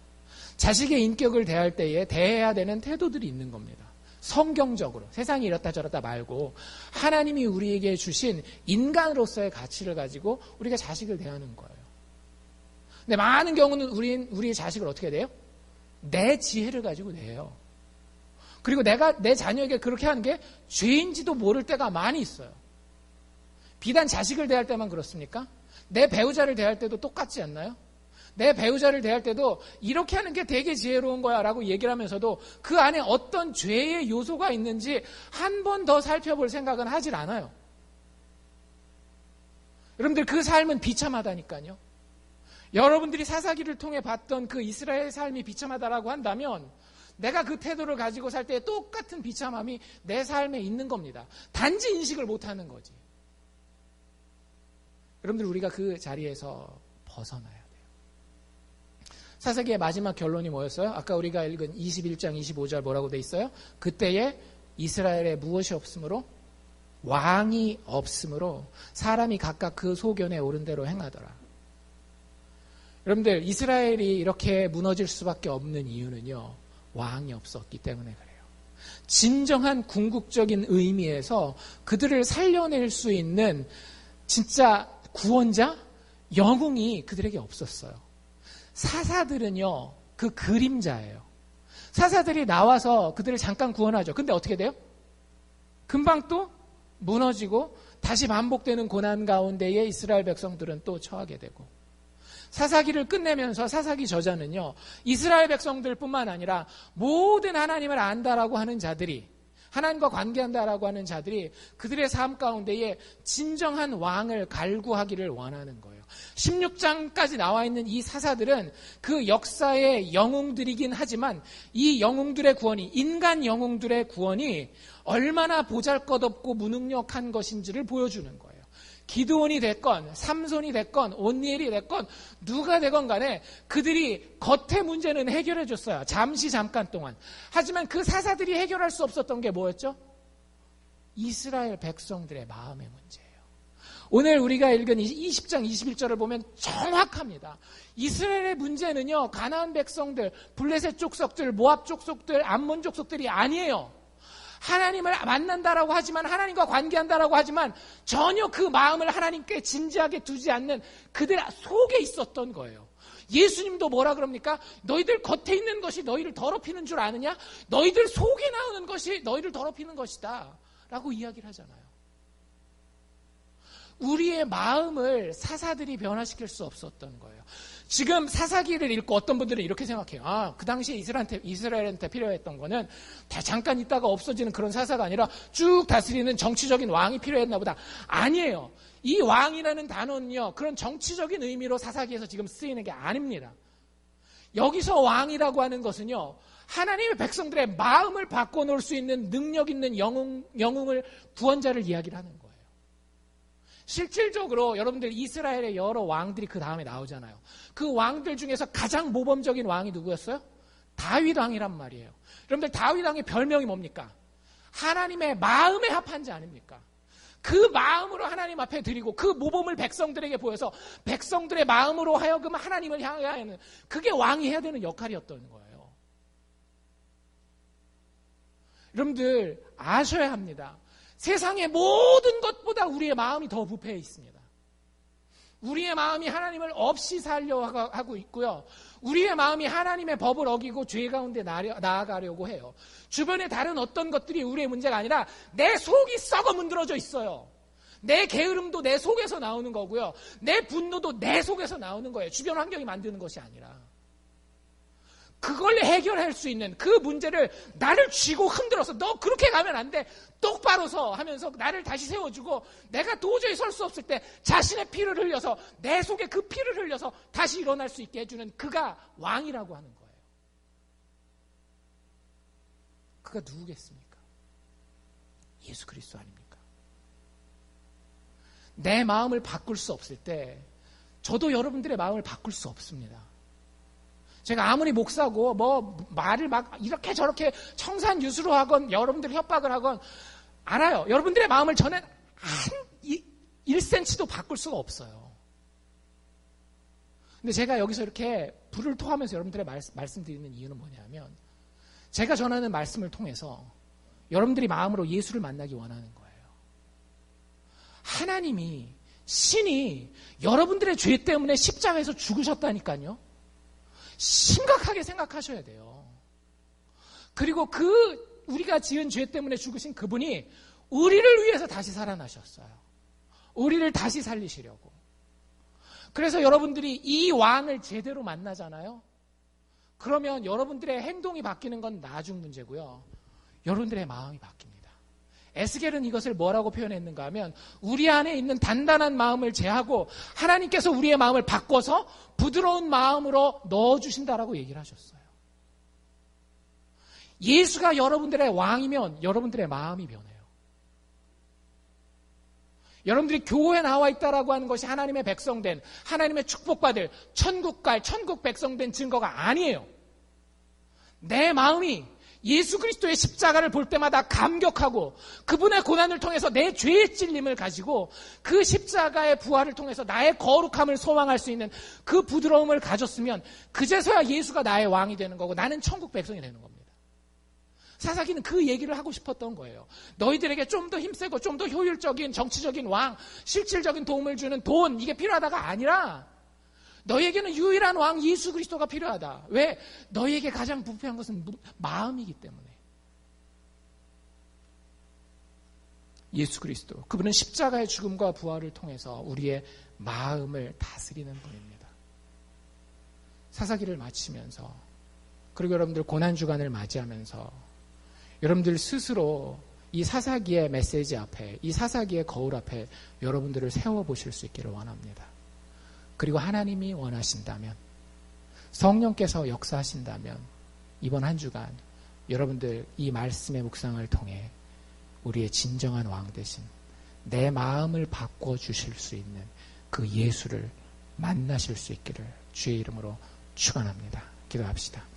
자식의 인격을 대할 때에 대해야 되는 태도들이 있는 겁니다. 성경적으로 세상이 이렇다 저렇다 말고 하나님이 우리에게 주신 인간으로서의 가치를 가지고 우리가 자식을 대하는 거예요. 근데 많은 경우는 우리의 자식을 어떻게 돼요? 내 지혜를 가지고 대해요. 그리고 내가 내 자녀에게 그렇게 하는 게 죄인지도 모를 때가 많이 있어요. 비단 자식을 대할 때만 그렇습니까? 내 배우자를 대할 때도 똑같지 않나요? 내 배우자를 대할 때도 이렇게 하는 게 되게 지혜로운 거야 라고 얘기를 하면서도 그 안에 어떤 죄의 요소가 있는지 한 번 더 살펴볼 생각은 하질 않아요. 여러분들 그 삶은 비참하다니까요. 여러분들이 사사기를 통해 봤던 그 이스라엘 삶이 비참하다라고 한다면 내가 그 태도를 가지고 살 때 똑같은 비참함이 내 삶에 있는 겁니다. 단지 인식을 못하는 거지. 여러분들 우리가 그 자리에서 벗어나야 돼요. 사사기의 마지막 결론이 뭐였어요? 아까 우리가 읽은 21장 25절 뭐라고 돼 있어요? 그때에 이스라엘에 무엇이 없으므로? 왕이 없으므로 사람이 각각 그 소견에 오른 대로 행하더라. 여러분들 이스라엘이 이렇게 무너질 수밖에 없는 이유는요. 왕이 없었기 때문에 그래요. 진정한 궁극적인 의미에서 그들을 살려낼 수 있는 진짜 구원자, 영웅이 그들에게 없었어요. 사사들은요, 그 그림자예요. 사사들이 나와서 그들을 잠깐 구원하죠. 근데 어떻게 돼요? 금방 또 무너지고 다시 반복되는 고난 가운데에 이스라엘 백성들은 또 처하게 되고, 사사기를 끝내면서 사사기 저자는요, 이스라엘 백성들뿐만 아니라 모든 하나님을 안다라고 하는 자들이, 하나님과 관계한다라고 하는 자들이 그들의 삶 가운데에 진정한 왕을 갈구하기를 원하는 거예요. 16장까지 나와 있는 이 사사들은 그 역사의 영웅들이긴 하지만 이 영웅들의 구원이, 인간 영웅들의 구원이 얼마나 보잘것없고 무능력한 것인지를 보여주는 거예요. 기드온이 됐건 삼손이 됐건 온니엘이 됐건 누가 되건 간에 그들이 겉의 문제는 해결해 줬어요. 잠깐 동안. 하지만 그 사사들이 해결할 수 없었던 게 뭐였죠? 이스라엘 백성들의 마음의 문제예요. 오늘 우리가 읽은 20장 21절을 보면 정확합니다. 이스라엘의 문제는요, 가나안 백성들, 블레셋 족속들, 모압 족속들, 암몬 족속들이 아니에요. 하나님을 만난다라고 하지만, 하나님과 관계한다라고 하지만 전혀 그 마음을 하나님께 진지하게 두지 않는 그들 속에 있었던 거예요. 예수님도 뭐라 그럽니까? 너희들 겉에 있는 것이 너희를 더럽히는 줄 아느냐? 너희들 속에 나오는 것이 너희를 더럽히는 것이다 라고 이야기를 하잖아요. 우리의 마음을 사사들이 변화시킬 수 없었던 거예요. 지금 사사기를 읽고 어떤 분들은 이렇게 생각해요. 그 당시에 이스라엘한테 필요했던 거는 다 잠깐 있다가 없어지는 그런 사사가 아니라 쭉 다스리는 정치적인 왕이 필요했나 보다. 아니에요. 이 왕이라는 단어는요, 그런 정치적인 의미로 사사기에서 지금 쓰이는 게 아닙니다. 여기서 왕이라고 하는 것은요, 하나님의 백성들의 마음을 바꿔놓을 수 있는 능력 있는 영웅을, 구원자를 이야기를 하는 거예요. 실질적으로 여러분들 이스라엘의 여러 왕들이 그 다음에 나오잖아요. 그 왕들 중에서 가장 모범적인 왕이 누구였어요? 다윗 왕이란 말이에요. 여러분들 다윗 왕의 별명이 뭡니까? 하나님의 마음에 합한 자 아닙니까? 그 마음으로 하나님 앞에 드리고 그 모범을 백성들에게 보여서 백성들의 마음으로 하여금 하나님을 향하게 하는, 그게 왕이 해야 되는 역할이었던 거예요. 여러분들 아셔야 합니다. 세상의 모든 것보다 우리의 마음이 더 부패해 있습니다. 우리의 마음이 하나님을 없이 살려 하고 있고요. 우리의 마음이 하나님의 법을 어기고 죄 가운데 나아가려고 해요. 주변에 다른 어떤 것들이 우리의 문제가 아니라 내 속이 썩어 문드러져 있어요. 내 게으름도 내 속에서 나오는 거고요. 내 분노도 내 속에서 나오는 거예요. 주변 환경이 만드는 것이 아니라. 그걸 해결할 수 있는 그 문제를 나를 쥐고 흔들어서 너 그렇게 가면 안 돼. 똑바로 서 하면서 나를 다시 세워주고 내가 도저히 설 수 없을 때 자신의 피를 흘려서 내 속에 그 피를 흘려서 다시 일어날 수 있게 해주는 그가 왕이라고 하는 거예요. 그가 누구겠습니까? 예수 그리스도 아닙니까? 내 마음을 바꿀 수 없을 때 저도 여러분들의 마음을 바꿀 수 없습니다. 제가 아무리 목사고 말을 막 이렇게 저렇게 청산유수로 하건 여러분들 협박을 하건 알아요. 여러분들의 마음을 저는 한 1cm도 바꿀 수가 없어요. 근데 제가 여기서 이렇게 불을 토하면서 여러분들의 말씀드리는 이유는 뭐냐면, 제가 전하는 말씀을 통해서 여러분들이 마음으로 예수를 만나기 원하는 거예요. 하나님이, 신이 여러분들의 죄 때문에 십자가에서 죽으셨다니까요. 심각하게 생각하셔야 돼요. 그리고 우리가 지은 죄 때문에 죽으신 그분이 우리를 위해서 다시 살아나셨어요. 우리를 다시 살리시려고. 그래서 여러분들이 이 왕을 제대로 만나잖아요. 그러면 여러분들의 행동이 바뀌는 건 나중 문제고요. 여러분들의 마음이 바뀝니다. 에스겔은 이것을 뭐라고 표현했는가 하면, 우리 안에 있는 단단한 마음을 제하고 하나님께서 우리의 마음을 바꿔서 부드러운 마음으로 넣어주신다라고 얘기를 하셨어요. 예수가 여러분들의 왕이면 여러분들의 마음이 변해요. 여러분들이 교회에 나와 있다라고 하는 것이 하나님의 백성된, 하나님의 축복받을 천국 백성된 증거가 아니에요. 내 마음이 예수 그리스도의 십자가를 볼 때마다 감격하고 그분의 고난을 통해서 내 죄의 찔림을 가지고 그 십자가의 부활을 통해서 나의 거룩함을 소망할 수 있는 그 부드러움을 가졌으면 그제서야 예수가 나의 왕이 되는 거고 나는 천국 백성이 되는 겁니다. 사사기는 그 얘기를 하고 싶었던 거예요. 너희들에게 좀 더 힘세고 좀 더 효율적인 정치적인 왕, 실질적인 도움을 주는 돈, 이게 필요하다가 아니라 너에게는 유일한 왕 예수 그리스도가 필요하다. 왜? 너에게 가장 부패한 것은 마음이기 때문에. 예수 그리스도, 그분은 십자가의 죽음과 부활을 통해서 우리의 마음을 다스리는 분입니다. 사사기를 마치면서, 그리고 여러분들 고난주간을 맞이하면서 여러분들 스스로 이 사사기의 메시지 앞에, 이 사사기의 거울 앞에 여러분들을 세워보실 수 있기를 원합니다. 그리고 하나님이 원하신다면, 성령께서 역사하신다면 이번 한 주간 여러분들 이 말씀의 묵상을 통해 우리의 진정한 왕 대신 내 마음을 바꿔주실 수 있는 그 예수를 만나실 수 있기를 주의 이름으로 축원합니다. 기도합시다.